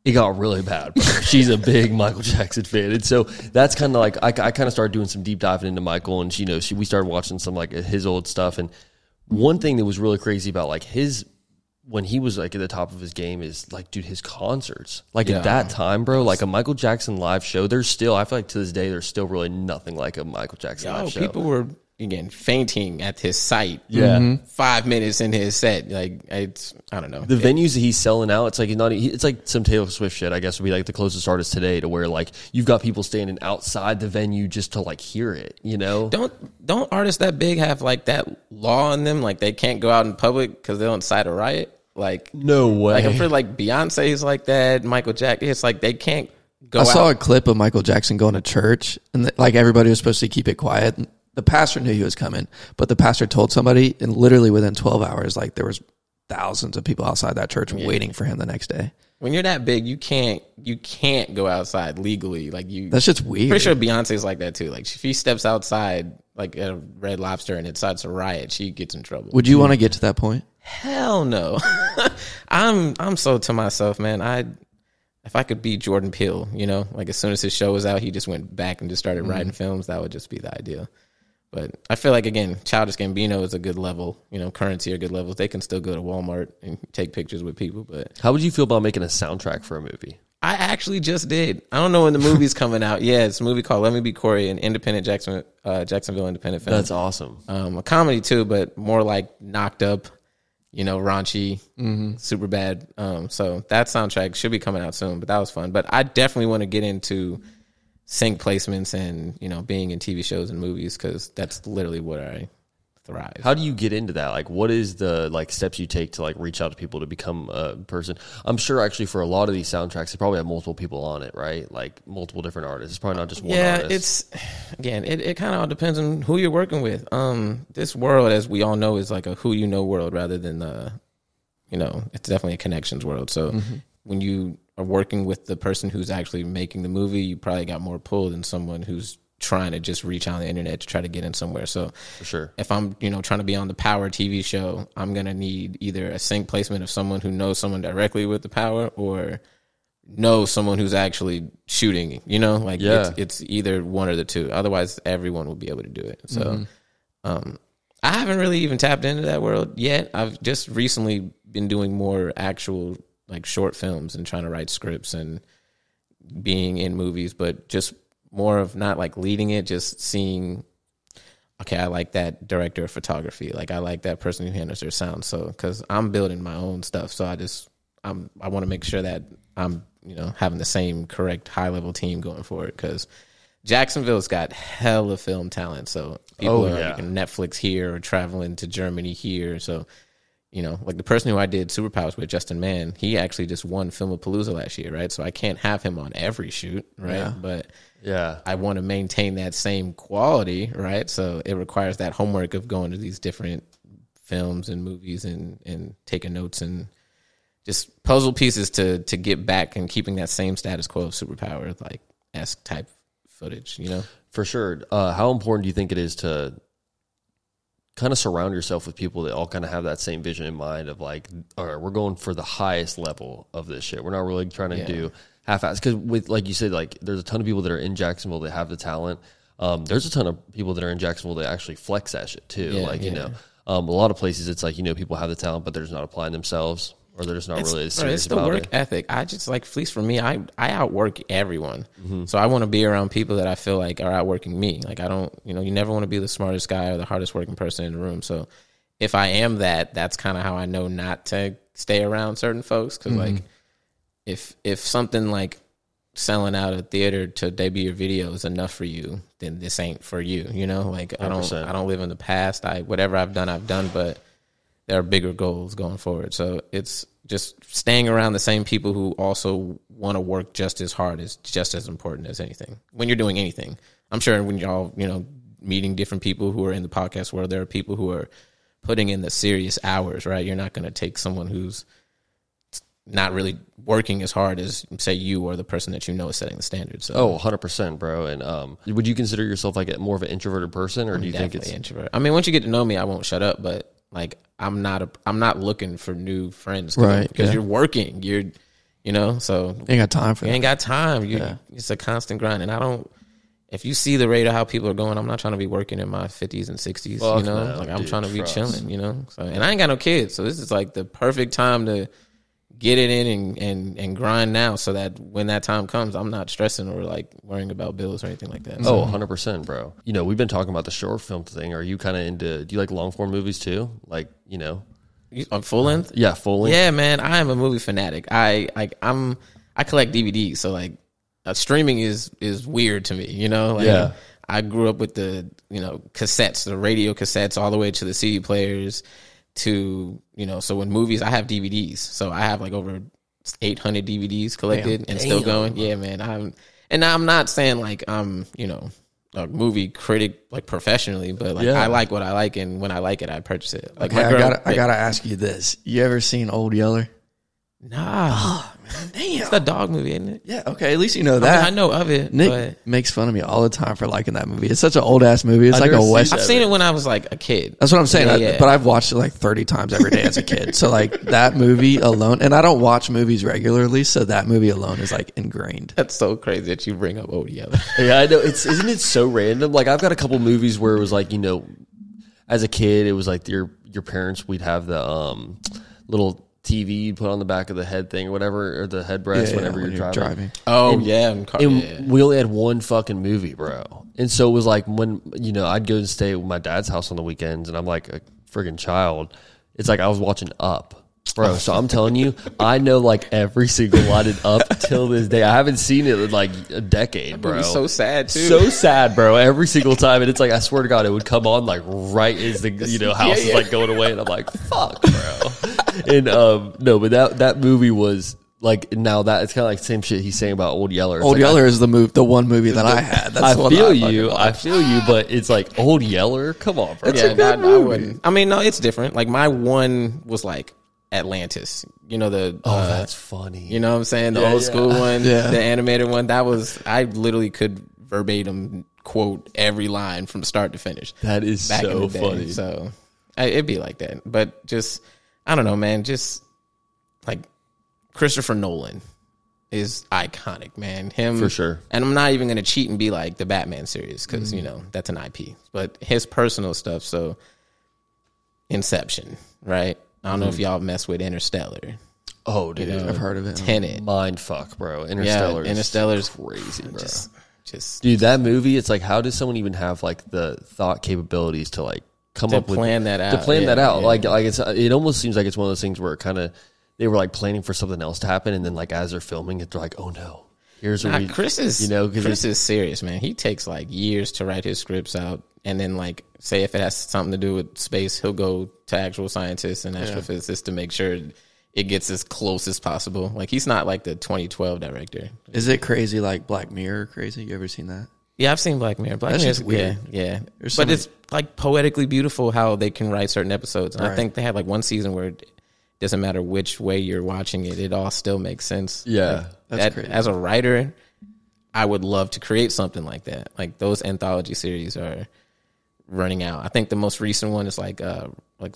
[SPEAKER 1] it got really bad, bro. She's a big Michael Jackson fan. And so that's kind of like, I kind of started doing some deep diving into Michael, and we started watching some like his old stuff. And one thing that was really crazy about like his when he was like at the top of his game is like, dude, his concerts. Like at that time, bro, like a Michael Jackson live show, there's still, I feel like to this day, there's still really nothing like a Michael Jackson live show.
[SPEAKER 3] People were, again, fainting at his site. Yeah. 5 minutes into his set. Like, I don't know.
[SPEAKER 1] The venues that he's selling out, it's like it's like some Taylor Swift shit, I guess would be like the closest artist today to where like you've got people standing outside the venue just to like hear it, you know?
[SPEAKER 3] Don't artists that big have like that law on them? Like they can't go out in public because they'll incite a riot? Like,
[SPEAKER 1] no way.
[SPEAKER 3] Like I'm pretty like Beyonce's like that, Michael Jackson. It's like they can't go out.
[SPEAKER 2] I saw a clip of Michael Jackson going to church and like everybody was supposed to keep it quiet. The pastor knew he was coming, but the pastor told somebody, and literally within 12 hours, like there was thousands of people outside that church waiting for him the next day.
[SPEAKER 3] When you're that big, you can't go outside legally. Like
[SPEAKER 2] that's just weird.
[SPEAKER 3] Pretty sure Beyonce's like that too. Like if she steps outside, like at a Red Lobster, and it starts a riot, she gets in trouble.
[SPEAKER 2] Would you want to get to that point?
[SPEAKER 3] Hell no. I'm so to myself, man. If I could be Jordan Peele, you know, like as soon as his show was out, he just went back and just started writing films. That would just be the ideal. But I feel like, again, Childish Gambino is a good level. You know, Currency are good levels. They can still go to Walmart and take pictures with people. But
[SPEAKER 1] how would you feel about making a soundtrack for a movie?
[SPEAKER 3] I actually just did. I don't know when the movie's coming out. Yeah, it's a movie called Let Me Be Corey, an independent Jacksonville independent film.
[SPEAKER 1] That's awesome.
[SPEAKER 3] A comedy too, but more like knocked up, you know, raunchy, super bad. So that soundtrack should be coming out soon. But that was fun. But I definitely want to get into sync placements and, you know, being in TV shows and movies because that's literally what I thrive.
[SPEAKER 1] How do you get into that? Like, what is the like steps you take to like reach out to people to become a person? I'm sure actually for a lot of these soundtracks, they probably have multiple people on it, right? Like multiple different artists. It's probably not just one artist.
[SPEAKER 3] It's again, it kind of all depends on who you're working with. This world, as we all know, is like a who you know world rather than you know, it's definitely a connections world. So when you are working with the person who's actually making the movie, you probably got more pull than someone who's trying to just reach on the internet to try to get in somewhere. So
[SPEAKER 1] for sure,
[SPEAKER 3] if I'm, you know, trying to be on the Power TV show, I'm going to need either a sync placement of someone who knows someone directly with the Power or knows someone who's actually shooting, you know, like it's either one or the two. Otherwise everyone will be able to do it. So, I haven't really even tapped into that world yet. I've just recently been doing more actual like short films and trying to write scripts and being in movies, but just more of not like leading it, just seeing, okay, I like that director of photography. Like I like that person who handles their sound. So, cause I'm building my own stuff. So I want to make sure that I'm, you know, having the same correct high level team going forward. Cause Jacksonville's got hella film talent. So people are like Netflix here or traveling to Germany here. So, you know, like the person who I did Superpowers with, Justin Mann, he actually just won Filmapalooza last year, right? So I can't have him on every shoot, right?
[SPEAKER 2] Yeah.
[SPEAKER 3] But I want to maintain that same quality, right? So it requires that homework of going to these different films and movies and taking notes and just puzzle pieces to get back and keeping that same status quo of Superpower, like esque type footage, you know?
[SPEAKER 1] For sure. How important do you think it is to kind of surround yourself with people that all kind of have that same vision in mind of like, all right, we're going for the highest level of this shit. We're not really trying to do half-ass. Because with, like you said, like there's a ton of people that are in Jacksonville that have the talent. There's a ton of people that are in Jacksonville that actually flex that shit too. You know, a lot of places it's like, you know, people have the talent, but they're just not applying themselves or they're just not really serious about it.
[SPEAKER 3] It's the work ethic. I just like, at least for me, I outwork everyone. So I want to be around people that I feel like are outworking me. Like I don't, you know, you never want to be the smartest guy or the hardest working person in the room. So if I am that, that's kind of how I know not to stay around certain folks. Cause like if something like selling out a theater to debut your video is enough for you, then this ain't for you. You know, like 100%. I don't live in the past. Whatever I've done, but there are bigger goals going forward. So it's just staying around the same people who also want to work just as hard is just as important as anything. When you're doing anything, I'm sure when you're all, you know, meeting different people who are in the podcast world, there are people who are putting in the serious hours, right? You're not going to take someone who's not really working as hard as, say, you or the person that you know is setting the standards. So.
[SPEAKER 1] 100%, bro. And would you consider yourself like more of an introverted person, or do you think it's
[SPEAKER 3] introvert? I mean, once you get to know me, I won't shut up, but like I'm not looking for new friends,
[SPEAKER 2] right?
[SPEAKER 3] Because you're working, you know, so
[SPEAKER 2] you ain't got time for
[SPEAKER 3] that. You ain't got time. It's a constant grind, and I don't, if you see the rate of how people are going, I'm not trying to be working in my 50s and 60s.
[SPEAKER 1] Fuck
[SPEAKER 3] you know,
[SPEAKER 1] no,
[SPEAKER 3] like I'm
[SPEAKER 1] dude,
[SPEAKER 3] trying to be
[SPEAKER 1] trust.
[SPEAKER 3] chilling. You know, so, and I ain't got no kids, so this is like the perfect time to get it in and grind now, so that when that time comes, I'm not stressing or like worrying about bills or anything like that.
[SPEAKER 1] Oh, 100%, bro. You know, we've been talking about the short film thing. Are you kind of into? Do you like long form movies too? Like, you know,
[SPEAKER 3] On full length?
[SPEAKER 1] yeah, full length.
[SPEAKER 3] Yeah, man, I am a movie fanatic. I collect DVDs, so like streaming is weird to me, you know? Like,
[SPEAKER 1] Yeah.
[SPEAKER 3] I grew up with the, you know, cassettes, the radio cassettes all the way to the CD players to, you know, so when movies, I have DVDs. So I have like over 800 DVDs collected and still going. Yeah, man. I'm not saying like I'm, you know, a movie critic like professionally, but like I like what I like, and when I like it, I purchase it. Like
[SPEAKER 2] Okay,
[SPEAKER 3] my girl,
[SPEAKER 2] I gotta ask you this. You ever seen Old Yeller?
[SPEAKER 3] Nah.
[SPEAKER 2] Oh, man, damn.
[SPEAKER 3] It's the dog movie, isn't it?
[SPEAKER 2] Yeah, okay, at least you know
[SPEAKER 3] I
[SPEAKER 2] that.
[SPEAKER 3] mean, I know of it,
[SPEAKER 2] Nick
[SPEAKER 3] but
[SPEAKER 2] makes fun of me all the time for liking that movie. It's such an old ass movie. It's like a West.
[SPEAKER 3] I've seen it when I was like a kid.
[SPEAKER 2] That's what I'm saying.
[SPEAKER 3] Yeah.
[SPEAKER 2] But I've watched it like 30 times every day as a kid. So like that movie alone, and I don't watch movies regularly, so that movie alone is like ingrained.
[SPEAKER 3] That's so crazy that you bring up Old Yeller.
[SPEAKER 1] Yeah, I know. Isn't it so random? Like, I've got a couple movies where it was like, you know, as a kid, it was like your parents, we'd have the little TV you put on the back of the head thing or whatever, or the headrest whenever
[SPEAKER 2] when
[SPEAKER 1] you're driving.
[SPEAKER 3] Oh,
[SPEAKER 1] And-
[SPEAKER 3] yeah.
[SPEAKER 1] And we only had one fucking movie, bro. And so it was like when, you know, I'd go and stay at my dad's house on the weekends, and I'm like a friggin' child. It's like I was watching Up. Bro, so I'm telling you, I know like every single line in Up till this day. I haven't seen it in like a decade, bro.
[SPEAKER 3] It's so sad too.
[SPEAKER 1] So sad, bro. Every single time, and it's like I swear to God, it would come on like right as the house is like going away, and I'm like, fuck, bro. And no, but that movie was like, now that it's kind of like the same shit he's saying about Old Yeller. It's
[SPEAKER 2] Old
[SPEAKER 1] like,
[SPEAKER 2] Yeller is the one movie that I had. That's
[SPEAKER 1] I
[SPEAKER 2] the one
[SPEAKER 1] feel
[SPEAKER 2] that
[SPEAKER 1] you.
[SPEAKER 2] fucking
[SPEAKER 1] I
[SPEAKER 2] watched.
[SPEAKER 1] feel you, but it's like Old Yeller. Come on, bro.
[SPEAKER 3] I wouldn't. I mean, no, it's different. Like my one was like Atlantis. You know the
[SPEAKER 1] That's funny.
[SPEAKER 3] you know what I'm saying? The old school one,
[SPEAKER 2] Yeah.
[SPEAKER 3] the animated one. That was, I literally could verbatim quote every line from start to finish.
[SPEAKER 1] That is
[SPEAKER 3] Back in
[SPEAKER 1] so
[SPEAKER 3] the day.
[SPEAKER 1] funny.
[SPEAKER 3] So it'd be like that. But just, I don't know, man. Just like Christopher Nolan is iconic, man. Him
[SPEAKER 1] For sure.
[SPEAKER 3] And I'm not even going to cheat and be like the Batman series, because you know that's an IP. But his personal stuff. So Inception, right? I don't know if y'all mess with Interstellar.
[SPEAKER 1] Oh, dude.
[SPEAKER 3] You know,
[SPEAKER 2] I've heard of it.
[SPEAKER 3] Tenet.
[SPEAKER 1] Mind fuck, bro. Interstellar.
[SPEAKER 3] Yeah, Interstellar's
[SPEAKER 1] crazy, bro.
[SPEAKER 3] Just
[SPEAKER 1] Dude, that movie, it's like, how does someone even have like the thought capabilities to like come
[SPEAKER 3] To
[SPEAKER 1] up with
[SPEAKER 3] plan that out.
[SPEAKER 1] To plan
[SPEAKER 3] Yeah,
[SPEAKER 1] that out.
[SPEAKER 3] yeah.
[SPEAKER 1] Like it almost seems like it's one of those things where it kind of, they were like planning for something else to happen, and then like as they're filming it, they're like, oh no, here's what we,
[SPEAKER 3] Chris is,
[SPEAKER 1] you know, 'cause
[SPEAKER 3] Chris is serious, man. He takes like years to write his scripts out, and then like say if it has something to do with space, he'll go to actual scientists and astrophysicists to make sure it gets as close as possible. Like he's not like the 2012 director.
[SPEAKER 2] Is it crazy like Black Mirror crazy? You ever seen that?
[SPEAKER 3] Yeah, I've seen Black Mirror. Black
[SPEAKER 2] That
[SPEAKER 3] Mirror's
[SPEAKER 2] shit's weird.
[SPEAKER 3] Yeah.
[SPEAKER 2] There's
[SPEAKER 3] But
[SPEAKER 2] so
[SPEAKER 3] it's like poetically beautiful how they can write certain episodes. And I
[SPEAKER 2] Right.
[SPEAKER 3] think they had like one season where it doesn't matter which way you're watching it, it all still makes sense.
[SPEAKER 1] Yeah.
[SPEAKER 2] That's crazy.
[SPEAKER 3] As a writer, I would love to create something like that. Like those anthology series are running out. I think the most recent one is like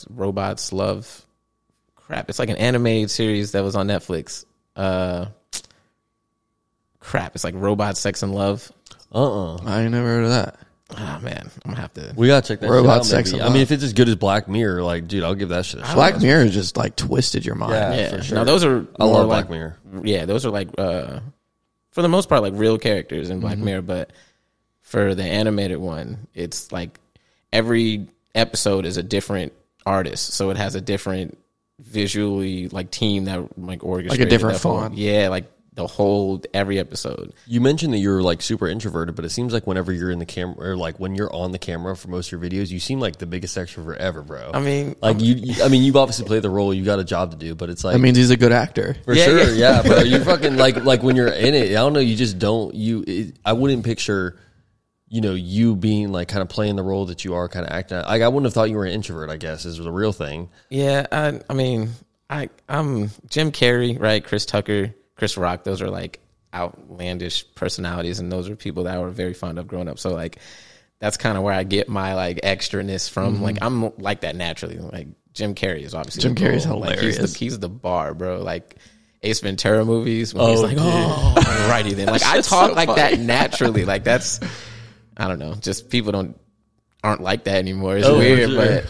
[SPEAKER 3] Robots Love. Crap, it's like an animated series that was on Netflix. It's like Robots, Sex and Love.
[SPEAKER 2] I ain't never heard of that.
[SPEAKER 3] Oh man, I'm gonna have to.
[SPEAKER 1] We gotta check that
[SPEAKER 2] Robot
[SPEAKER 1] shit out.
[SPEAKER 2] Sex
[SPEAKER 1] Maybe.
[SPEAKER 2] and
[SPEAKER 1] I mean,
[SPEAKER 2] Love.
[SPEAKER 1] if it's as good as Black Mirror, like, dude, I'll give that shit a shot.
[SPEAKER 2] Black Mirror just like twisted your mind.
[SPEAKER 1] Yeah.
[SPEAKER 3] Yeah,
[SPEAKER 1] for sure.
[SPEAKER 3] no, those are.
[SPEAKER 1] I
[SPEAKER 3] more
[SPEAKER 1] love
[SPEAKER 3] like,
[SPEAKER 1] Black Mirror.
[SPEAKER 3] Yeah, those are like for the most part like real characters in Black Mirror, but for the animated one, it's like every episode is a different artist, so it has a different visually like team that like orchestrated
[SPEAKER 2] different
[SPEAKER 3] that whole-
[SPEAKER 2] font.
[SPEAKER 3] Yeah, like the whole every episode.
[SPEAKER 1] You mentioned that you're like super introverted, but it seems like whenever you're in the camera, or like when you're on the camera for most of your videos, you seem like the biggest extrovert ever, bro.
[SPEAKER 3] I mean,
[SPEAKER 1] like you've obviously played the role, you got a job to do, but it's like,
[SPEAKER 2] That means he's a good actor.
[SPEAKER 1] for
[SPEAKER 3] Yeah,
[SPEAKER 1] sure,
[SPEAKER 3] yeah.
[SPEAKER 1] yeah, bro. You're fucking like when you're in it, I don't know, you just don't. I wouldn't picture, you being like kind of playing the role that you are, kind of acting. Like I wouldn't have thought you were an introvert. I guess is the real thing.
[SPEAKER 3] yeah, I mean, I'm Jim Carrey, right? Chris Tucker, Chris Rock. Those are like outlandish personalities, and those are people that I were very fond of growing up. So like that's kind of where I get my like extraness from. Like I'm like that naturally. Like Jim Carrey is obviously
[SPEAKER 2] Jim
[SPEAKER 3] the
[SPEAKER 2] Carrey's
[SPEAKER 3] goal. Like,
[SPEAKER 2] hilarious.
[SPEAKER 3] he's the bar, bro. Like Ace Ventura movies when he's like,
[SPEAKER 1] dude.
[SPEAKER 3] oh, righty then. Like I talk like that naturally. Like that's I don't know, just people aren't like that anymore. It's weird, sure.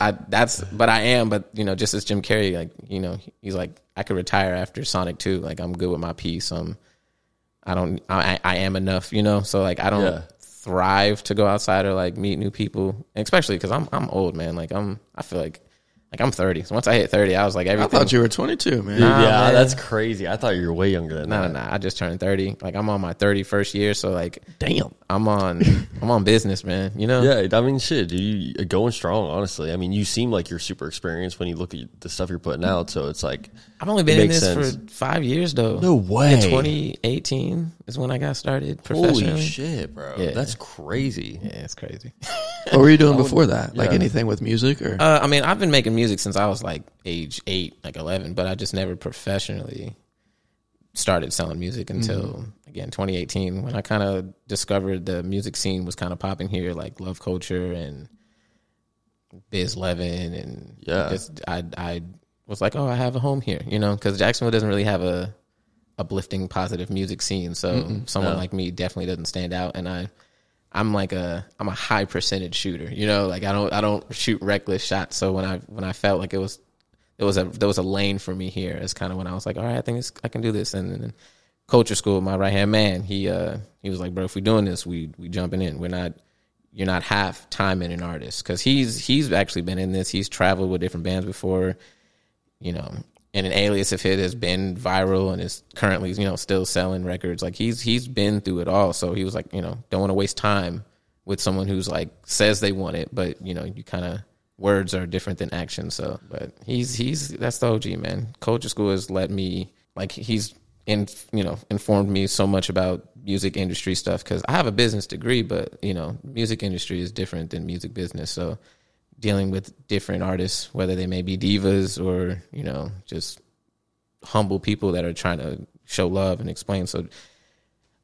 [SPEAKER 3] But I am. But you know, just as Jim Carrey, like, you know, he's like, I could retire after Sonic 2. Like, I'm good with my piece. I am enough, you know. So like, I don't thrive to go outside or like meet new people, and especially because I'm old, man. Like I feel like I'm 30. So once I hit 30, I was like, everything.
[SPEAKER 2] I thought you were 22, man.
[SPEAKER 1] Yeah,
[SPEAKER 3] man.
[SPEAKER 1] That's crazy. I thought you were way younger than that.
[SPEAKER 3] No. I just turned 30. Like, I'm on my 31st year. So like,
[SPEAKER 2] damn,
[SPEAKER 3] I'm on business, man. You know?
[SPEAKER 1] Yeah, I mean, shit, dude, you're going strong. Honestly, I mean, you seem like you're super experienced when you look at the stuff you're putting out. So it's like,
[SPEAKER 3] I've only been in this for 5 years, though.
[SPEAKER 1] No way.
[SPEAKER 3] In 2018 is when I got started professionally.
[SPEAKER 1] Holy shit, bro. Yeah. That's crazy.
[SPEAKER 3] Yeah, it's crazy.
[SPEAKER 2] What were you doing before that? Like anything with music or?
[SPEAKER 3] I mean, I've been making music since I was like age 8, like 11, but I just never professionally started selling music until again 2018, when I kind of discovered the music scene was kind of popping here, like Love Culture and Biz Levin, and just, I was like, oh, I have a home here, you know, because Jacksonville doesn't really have a uplifting, positive music scene, so someone like me definitely doesn't stand out, and I'm a high percentage shooter, you know, like I don't shoot reckless shots. So when I felt like there was a lane for me here, it's kind of when I was like, all right, I think I can do this. And then Culture School, my right hand man, he was like, bro, if we're doing this, we jumping in. You're not half timing an artist, because he's actually been in this. He's traveled with different bands before, you know. And an Alias of Hit has been viral and is currently, you know, still selling records. Like he's been through it all. So he was like, you know, don't want to waste time with someone who's like says they want it, but you know, you kind of, words are different than action. So, but that's the OG, man. Culture School has let me, like, he's informed me so much about music industry stuff, because I have a business degree, but you know, music industry is different than music business. So dealing with different artists, whether they may be divas or, you know, just humble people that are trying to show love and explain. So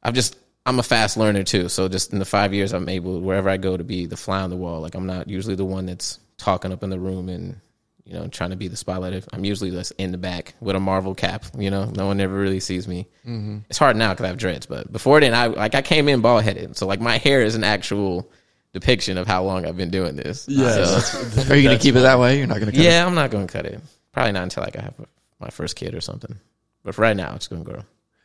[SPEAKER 3] I'm a fast learner too. So just in the 5 years, I'm able, wherever I go, to be the fly on the wall. Like, I'm not usually the one that's talking up in the room and, you know, trying to be the spotlight. I'm usually just in the back with a Marvel cap, you know, no one ever really sees me. Mm-hmm. It's hard now because I have dreads, but before then, I came in bald headed. So like, my hair is an actual depiction of how long I've been doing this.
[SPEAKER 2] Yeah. So, are you going to keep it that way? You're not going to cut it?
[SPEAKER 3] Yeah, I'm not going to cut it. Probably not until like I have my first kid or something. But for right now, it's going to grow.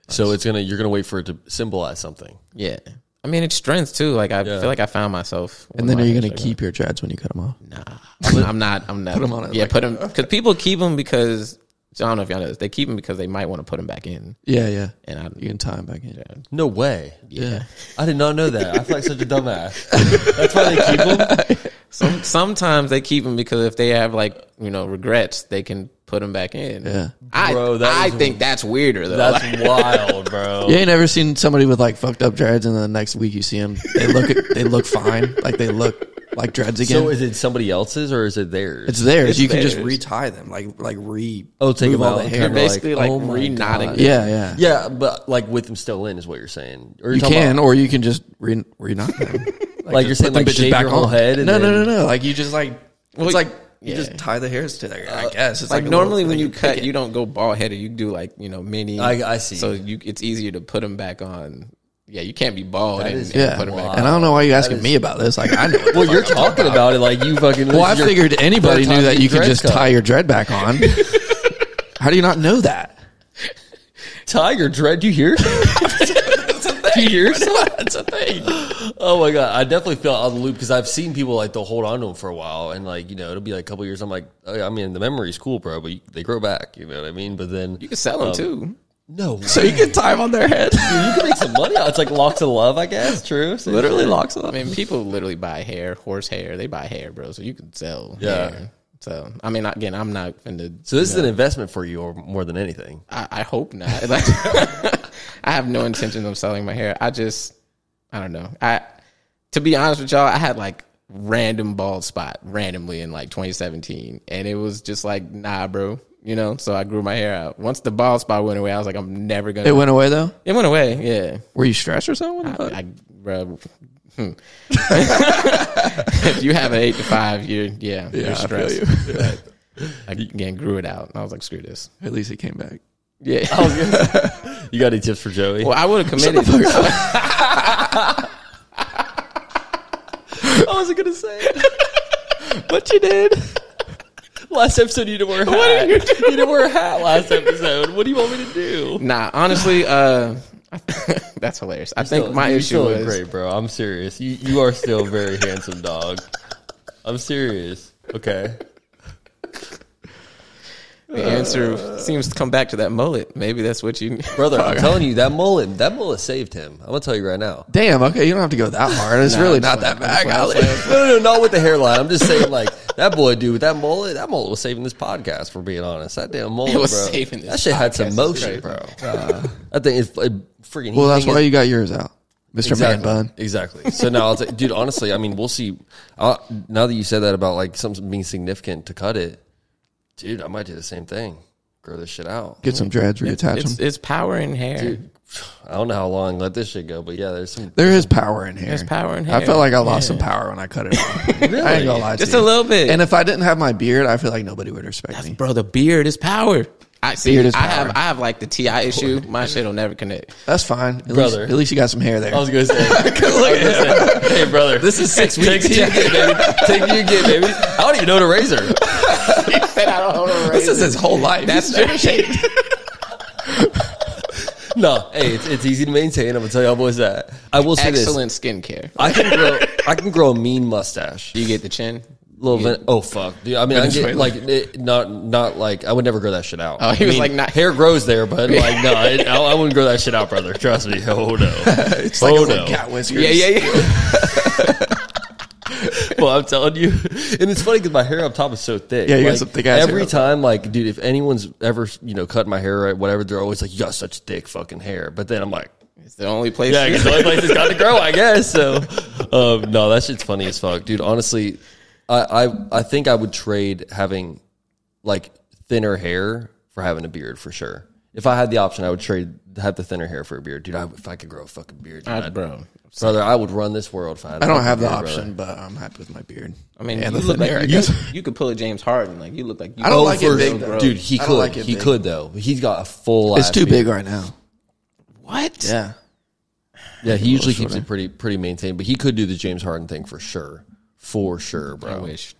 [SPEAKER 1] So you're going to wait for it to symbolize something.
[SPEAKER 3] Yeah. I mean, it's strengths too. Like, I feel like I found myself.
[SPEAKER 2] And then are you going to keep your dreads when you cut them off?
[SPEAKER 3] Nah, I'm not.
[SPEAKER 2] Put them on it.
[SPEAKER 3] Yeah, put them, because people keep them because, I don't know if y'all know this, they keep them because they might want to put them back in.
[SPEAKER 2] Yeah.
[SPEAKER 3] And
[SPEAKER 2] you can tie them back in.
[SPEAKER 3] Yeah.
[SPEAKER 1] No way.
[SPEAKER 3] Yeah.
[SPEAKER 1] I did not know that. I feel like such a dumbass. That's why they keep them?
[SPEAKER 3] Sometimes they keep them because if they have, like, you know, regrets, they can put them back in.
[SPEAKER 2] Yeah.
[SPEAKER 3] I think that's weirder though.
[SPEAKER 1] That's wild, bro.
[SPEAKER 2] You ain't never seen somebody with like fucked up dreads and then the next week you see them, they look fine. Like, they look like dreads again.
[SPEAKER 1] So is it somebody else's or is it theirs?
[SPEAKER 2] It's theirs. You can
[SPEAKER 3] theirs.
[SPEAKER 2] just retie them,
[SPEAKER 1] take them
[SPEAKER 2] all
[SPEAKER 1] out.
[SPEAKER 2] the hair.
[SPEAKER 3] You're basically like,
[SPEAKER 1] oh my
[SPEAKER 3] re-knotting.
[SPEAKER 1] God.
[SPEAKER 2] Yeah.
[SPEAKER 1] Yeah, but like with them still in is what you're saying. Or
[SPEAKER 2] You can, or you can just re-knot them.
[SPEAKER 1] Like you're saying, like shave your whole head? And
[SPEAKER 2] No. Like, you just like,
[SPEAKER 3] Well,
[SPEAKER 2] it's like, you
[SPEAKER 3] yeah.
[SPEAKER 2] just tie the hairs together, I guess. It's
[SPEAKER 3] like
[SPEAKER 2] a
[SPEAKER 3] normally
[SPEAKER 2] little
[SPEAKER 3] when you
[SPEAKER 2] thing.
[SPEAKER 3] cut, you don't go bald headed. You do like, you know, mini.
[SPEAKER 1] I see.
[SPEAKER 3] So it's easier to put them back on. Yeah, you can't be bald
[SPEAKER 1] That
[SPEAKER 3] and
[SPEAKER 1] is-
[SPEAKER 2] Yeah.
[SPEAKER 3] put them back.
[SPEAKER 2] And I don't know why you're asking me about this. Like, I know. What the
[SPEAKER 1] Well,
[SPEAKER 2] fuck
[SPEAKER 1] you're
[SPEAKER 2] I'm
[SPEAKER 1] talking about it like you fucking.
[SPEAKER 2] Well, I figured anybody knew that you could just tie
[SPEAKER 1] tie
[SPEAKER 2] your dread back on. How do you not know that?
[SPEAKER 1] your dread. Do you hear? Do you hear?
[SPEAKER 2] That's a thing.
[SPEAKER 1] Oh my God, I definitely feel out of the loop because I've seen people like they'll hold on to them for a while and like, you know, it'll be like a couple years. I'm like, I mean, the memory's cool, bro, but they grow back. You know what I mean? But then
[SPEAKER 3] You can sell them too.
[SPEAKER 1] no,
[SPEAKER 2] So you can tie them on their head.
[SPEAKER 1] dude, you can make some money. It's like locks of love, I guess. True. So
[SPEAKER 2] Literally locks them
[SPEAKER 3] I
[SPEAKER 2] up.
[SPEAKER 3] mean, people literally buy hair, horse hair. They buy hair, bro. So you can sell hair. So, I mean, again, I'm not finna.
[SPEAKER 1] So this is an investment for you, or more than anything.
[SPEAKER 3] I hope not. Like, I have no intention of selling my hair. I don't know. To be honest with y'all, I had like random bald spot randomly in like 2017, and it was just like, nah, bro. You know, so I grew my hair out. Once the bald spot went away, I was like, I'm never gonna.
[SPEAKER 2] It went away though?
[SPEAKER 3] It went away. Yeah.
[SPEAKER 2] Were you stressed or something?
[SPEAKER 3] Bro. If you have an 8 to 5, you're stressed.
[SPEAKER 2] I feel you.
[SPEAKER 3] I again grew it out, and I was like, screw this.
[SPEAKER 2] At least he came back.
[SPEAKER 3] Yeah.
[SPEAKER 1] You got any tips for Joey?
[SPEAKER 3] Well, I would have committed.
[SPEAKER 1] I wasn't gonna say it.
[SPEAKER 2] What you did?
[SPEAKER 1] Last episode, you didn't wear a hat.
[SPEAKER 2] What did you do?
[SPEAKER 1] You didn't wear a hat last episode. What do you want me to do?
[SPEAKER 3] Nah, honestly, that's hilarious. I think my issue is
[SPEAKER 1] great, bro. I'm serious. You are still very handsome, dog. I'm serious. Okay.
[SPEAKER 3] the answer seems to come back to that mullet. Maybe that's what you,
[SPEAKER 1] Brother, I'm telling you, that mullet saved him. I'm gonna tell you right now.
[SPEAKER 2] Damn. Okay, you don't have to go that hard. It's really not that bad, Golly.
[SPEAKER 1] No, not with the hairline. I'm just saying, like, that boy, dude, with that mullet was saving this podcast, for being honest. That damn mullet,
[SPEAKER 3] was
[SPEAKER 1] bro.
[SPEAKER 3] saving this
[SPEAKER 1] that shit had some
[SPEAKER 3] podcast.
[SPEAKER 1] motion, bro. I think it's freaking.
[SPEAKER 2] Well, that's why you got yours out, Mr. Man Bun.
[SPEAKER 1] Exactly. So now, I'll dude, honestly, I mean, we'll see. Now that you said that about like something being significant to cut it, dude, I might do the same thing. Grow this shit out.
[SPEAKER 2] Get some dreads, reattach them.
[SPEAKER 3] it's power in hair.
[SPEAKER 1] Dude, I don't know how long let this shit go, but yeah,
[SPEAKER 2] There is power in hair.
[SPEAKER 3] There's power in hair.
[SPEAKER 2] I felt like I lost some power when I cut it off.
[SPEAKER 1] Really?
[SPEAKER 2] I ain't gonna lie to
[SPEAKER 3] Just
[SPEAKER 2] you.
[SPEAKER 3] a little bit.
[SPEAKER 2] And if I didn't have my beard, I feel like nobody would respect me.
[SPEAKER 3] Bro, the beard is power.
[SPEAKER 2] Beard is power.
[SPEAKER 3] I have like the TI issue. My shit will never connect.
[SPEAKER 2] That's fine.
[SPEAKER 1] Brother.
[SPEAKER 2] At least you got some hair there.
[SPEAKER 1] I was gonna say, hey, brother,
[SPEAKER 2] This is 6 weeks.
[SPEAKER 1] Take you get, baby. Take you get, baby. I don't even know the razor.
[SPEAKER 3] He said I don't know
[SPEAKER 2] This is his whole life.
[SPEAKER 3] That's
[SPEAKER 1] No, hey, it's easy to maintain. I'm gonna tell y'all boys that. I will say
[SPEAKER 3] excellent skincare.
[SPEAKER 1] I can grow a mean mustache.
[SPEAKER 3] Do you get the chin?
[SPEAKER 1] Oh fuck, dude! I mean, I get like not like I would never grow that shit out.
[SPEAKER 3] Oh, he was like, not
[SPEAKER 1] hair grows there, but like no, I wouldn't grow that shit out, brother. Trust me. Oh no,
[SPEAKER 2] It's like a cat whiskers.
[SPEAKER 3] Yeah.
[SPEAKER 1] Well, I'm telling you, and it's funny because my hair up top is so thick.
[SPEAKER 2] Yeah, you got
[SPEAKER 1] like,
[SPEAKER 2] some thick ass
[SPEAKER 1] every
[SPEAKER 2] hair up
[SPEAKER 1] time, like, dude, if anyone's ever cut my hair right, whatever, they're always like, "You got such thick fucking hair." But then I'm like,
[SPEAKER 3] It's the only place.
[SPEAKER 1] yeah, it's the only place it's got to grow, I guess. So, no, that shit's funny as fuck, dude. Honestly, I think I would trade having like thinner hair for having a beard for sure. If I had the option, I would have the thinner hair for a beard, dude. If I could grow a fucking beard, dude, brother, I would run this world. If I
[SPEAKER 2] I don't have the
[SPEAKER 1] beard,
[SPEAKER 2] option, but I'm happy with my beard.
[SPEAKER 3] I mean,
[SPEAKER 2] and
[SPEAKER 3] you
[SPEAKER 2] the
[SPEAKER 3] look
[SPEAKER 2] thin hair, I
[SPEAKER 3] like
[SPEAKER 2] guess.
[SPEAKER 3] you could pull a James Harden. Like you look like you.
[SPEAKER 2] I don't like it big, though.
[SPEAKER 1] dude. He
[SPEAKER 2] I don't
[SPEAKER 1] could.
[SPEAKER 2] like it
[SPEAKER 1] He
[SPEAKER 2] big.
[SPEAKER 1] could though. He's got a full.
[SPEAKER 2] It's
[SPEAKER 1] ass
[SPEAKER 2] too
[SPEAKER 1] beard.
[SPEAKER 2] big right now.
[SPEAKER 3] What?
[SPEAKER 2] Yeah.
[SPEAKER 1] Yeah, he usually keeps it pretty maintained, but he could do the James Harden thing for sure, bro.
[SPEAKER 3] I wish.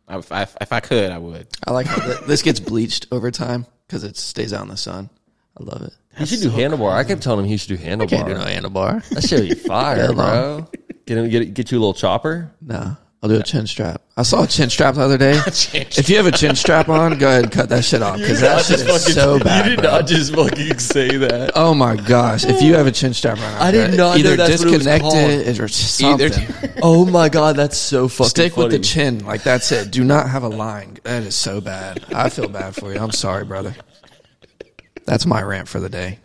[SPEAKER 3] If I could, I would.
[SPEAKER 2] I like how this gets bleached over time because it stays out in the sun. I love it.
[SPEAKER 1] He should do handlebar. I kept telling him he should do handlebar.
[SPEAKER 2] Can't do no handlebar.
[SPEAKER 1] That shit would be fire,
[SPEAKER 2] Hell no.
[SPEAKER 1] bro. Get you a little chopper.
[SPEAKER 2] No, I'll do a chin strap. I saw a chin strap the other day. If you have a chin strap on, go ahead and cut that shit off because that shit is so bad.
[SPEAKER 1] You did
[SPEAKER 2] bro.
[SPEAKER 1] not just fucking say that.
[SPEAKER 2] Oh my gosh! If you have a chin strap on,
[SPEAKER 1] I did not know
[SPEAKER 2] either
[SPEAKER 1] that's what it was
[SPEAKER 2] disconnect
[SPEAKER 1] called.
[SPEAKER 2] it or something.
[SPEAKER 1] Oh my god, that's so fucking
[SPEAKER 2] Stick
[SPEAKER 1] funny.
[SPEAKER 2] with the chin, like that's it. Do not have a line. That is so bad. I feel bad for you. I'm sorry, brother. That's my rant for the day.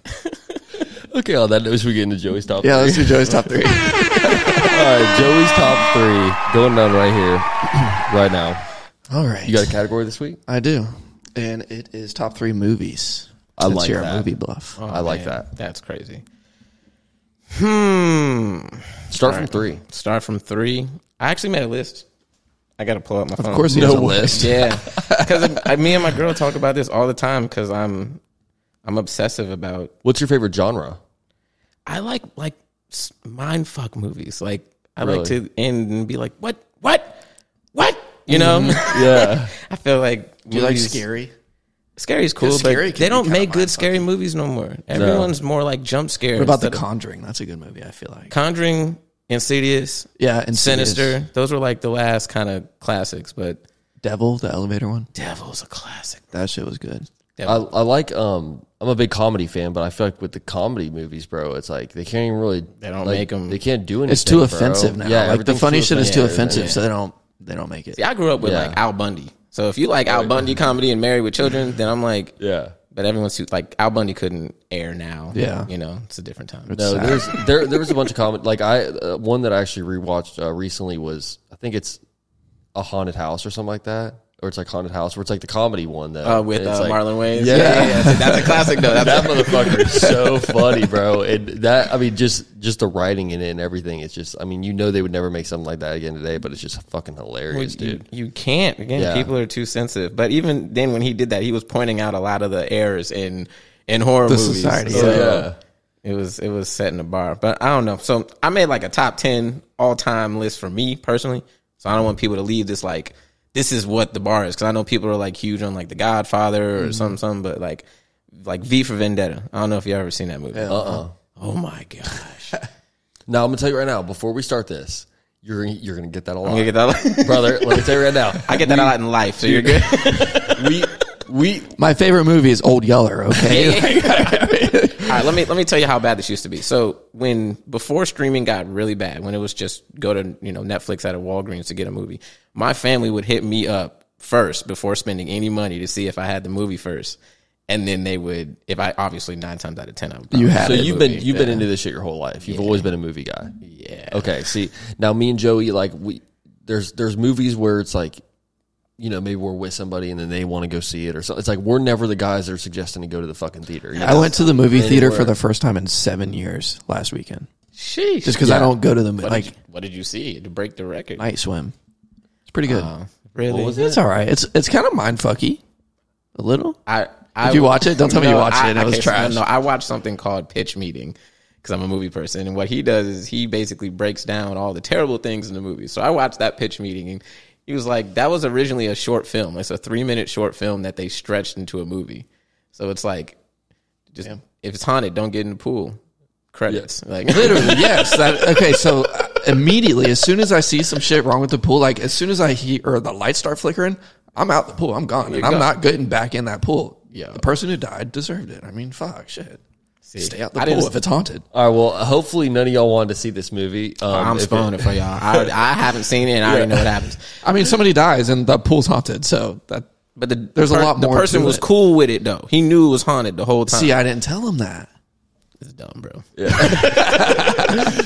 [SPEAKER 1] Okay, on that note, we get into Joey's top.
[SPEAKER 2] Yeah,
[SPEAKER 1] three.
[SPEAKER 2] let's do Joey's top 3.
[SPEAKER 1] All right, Joey's top 3 going down right here, right now.
[SPEAKER 2] All right,
[SPEAKER 1] You got a category this week?
[SPEAKER 2] I do, and it is top 3 movies.
[SPEAKER 1] I
[SPEAKER 2] Since
[SPEAKER 1] like
[SPEAKER 2] you're
[SPEAKER 1] that.
[SPEAKER 2] a movie buff.
[SPEAKER 3] Oh,
[SPEAKER 1] I like
[SPEAKER 3] man,
[SPEAKER 1] that.
[SPEAKER 3] That's crazy.
[SPEAKER 1] Start from 3.
[SPEAKER 3] Start from 3. I actually made a list. I got to pull up my phone.
[SPEAKER 2] Of course, he has a list.
[SPEAKER 3] Yeah, because me and my girl talk about this all the time because I'm obsessive about.
[SPEAKER 1] What's your favorite genre?
[SPEAKER 3] I like mind fuck movies. Like I
[SPEAKER 1] Really?
[SPEAKER 3] like to end and be like, what? You know?
[SPEAKER 1] Yeah.
[SPEAKER 3] I feel like
[SPEAKER 2] Do you like
[SPEAKER 3] movies-
[SPEAKER 2] scary?
[SPEAKER 3] Scary is cool,
[SPEAKER 2] Yeah, scary
[SPEAKER 3] but
[SPEAKER 2] can
[SPEAKER 3] they
[SPEAKER 2] be
[SPEAKER 3] don't
[SPEAKER 2] kinda
[SPEAKER 3] make good
[SPEAKER 2] mind-fucking.
[SPEAKER 3] scary movies no more. Everyone's more like jump scares.
[SPEAKER 2] What about The
[SPEAKER 3] instead of-
[SPEAKER 2] Conjuring? That's a good movie. I feel like.
[SPEAKER 3] Conjuring, Insidious,
[SPEAKER 2] Yeah, and
[SPEAKER 3] Sinister? Those were like the last kind of classics, but
[SPEAKER 2] Devil, the elevator one.
[SPEAKER 3] Devil's a classic.
[SPEAKER 2] That shit was good.
[SPEAKER 1] I like I'm a big comedy fan, but I feel like with the comedy movies, bro, it's like they can't even really
[SPEAKER 3] They don't
[SPEAKER 1] like,
[SPEAKER 3] make 'em-
[SPEAKER 1] They can't do anything.
[SPEAKER 2] It's too
[SPEAKER 1] bro.
[SPEAKER 2] offensive now.
[SPEAKER 1] Yeah,
[SPEAKER 2] like the
[SPEAKER 1] everything's
[SPEAKER 2] funny
[SPEAKER 1] too
[SPEAKER 2] shit is too
[SPEAKER 1] offensive.
[SPEAKER 2] offensive, so they don't make it.
[SPEAKER 3] See, I grew up with
[SPEAKER 1] Yeah.
[SPEAKER 3] like Al Bundy. So if you like Al Bundy comedy and Married with Children, then I'm like,
[SPEAKER 1] Yeah.
[SPEAKER 3] but everyone's too, like Al Bundy couldn't air now.
[SPEAKER 2] Yeah.
[SPEAKER 3] You know, it's a different time.
[SPEAKER 1] No,
[SPEAKER 2] sad.
[SPEAKER 1] there was a bunch of comedy. Like one that I actually rewatched recently was I think it's A Haunted House or something like that, or it's like Haunted House, where it's like the comedy one though.
[SPEAKER 3] With
[SPEAKER 1] It's like-
[SPEAKER 3] Marlon Wayans.
[SPEAKER 1] Yeah.
[SPEAKER 3] That's a classic though.
[SPEAKER 1] That motherfucker is so funny, bro. And that, I mean, just the writing in it and everything. It's just, I mean, they would never make something like that again today, but it's just fucking hilarious, dude.
[SPEAKER 3] You can't. Again,
[SPEAKER 1] Yeah.
[SPEAKER 3] people are too sensitive. But even then, when he did that, he was pointing out a lot of the errors in horror
[SPEAKER 2] The
[SPEAKER 3] movies.
[SPEAKER 2] society,
[SPEAKER 3] So
[SPEAKER 1] yeah.
[SPEAKER 3] it was setting the bar. But I don't know. So I made like a top 10 all time list for me personally. So I don't want people to leave this like, this is what the bar is. Because I know people are like huge on like The Godfather or something, but like V for Vendetta. I don't know if you ever seen that movie. Oh my gosh.
[SPEAKER 1] Now I'm gonna tell you right now, before we start this, you're gonna get that a lot.
[SPEAKER 3] I'm gonna get that
[SPEAKER 1] brother. Let me tell you right now.
[SPEAKER 3] I get that a lot in life, so you're good.
[SPEAKER 2] My favorite movie is Old Yeller. Okay.
[SPEAKER 3] All right, let me tell you how bad this used to be. So before streaming got really bad, when it was just go to Netflix at a Walgreens to get a movie, my family would hit me up first before spending any money to see if I had the movie first, and then they would, if I obviously 9 times out of 10 I would.
[SPEAKER 2] You had
[SPEAKER 1] so you've been into this shit your whole life. You've always been a movie guy.
[SPEAKER 3] Yeah.
[SPEAKER 1] Okay. See, now me and Joey, like there's movies where it's like, maybe we're with somebody and then they want to go see it or something. It's like we're never the guys that are suggesting to go to the fucking theater.
[SPEAKER 2] I went to the movie theater for the first time in 7 years last weekend.
[SPEAKER 3] Sheesh.
[SPEAKER 2] Just because I don't go to the movie.
[SPEAKER 3] What did you see to break the record?
[SPEAKER 2] Night Swim. It's pretty good.
[SPEAKER 3] Really?
[SPEAKER 1] What was it?
[SPEAKER 2] It's all right. It's kind of mindfucky. A little.
[SPEAKER 3] Did
[SPEAKER 2] you watch it? Don't tell me you watched it. It was trash.
[SPEAKER 3] No, I watched something called Pitch Meeting because I'm a movie person. And what he does is he basically breaks down all the terrible things in the movie. So I watched that pitch meeting and he was like, that was originally a short film. It's a 3-minute short film that they stretched into a movie. So it's like, just if it's haunted, don't get in the pool. Credits.
[SPEAKER 2] Yeah. Like literally, yes. Okay, so immediately, as soon as I see some shit wrong with the pool, like as soon as I hear or the lights start flickering, I'm out the pool. I'm gone. And I'm not getting back in that pool.
[SPEAKER 3] Yeah.
[SPEAKER 2] The person who died deserved it. I mean, fuck, shit.
[SPEAKER 3] See,
[SPEAKER 2] stay out the pool if it's haunted.
[SPEAKER 1] All right, well, hopefully none of y'all wanted to see this movie.
[SPEAKER 3] I'm spoiling it for y'all. I haven't seen it and I already know what happens.
[SPEAKER 2] I mean, somebody dies and the pool's haunted, so that.
[SPEAKER 3] But
[SPEAKER 2] there's a lot more.
[SPEAKER 3] The person was cool with it though. He knew it was haunted the whole time.
[SPEAKER 2] See, I didn't tell him that.
[SPEAKER 3] It's dumb, bro.
[SPEAKER 1] Yeah.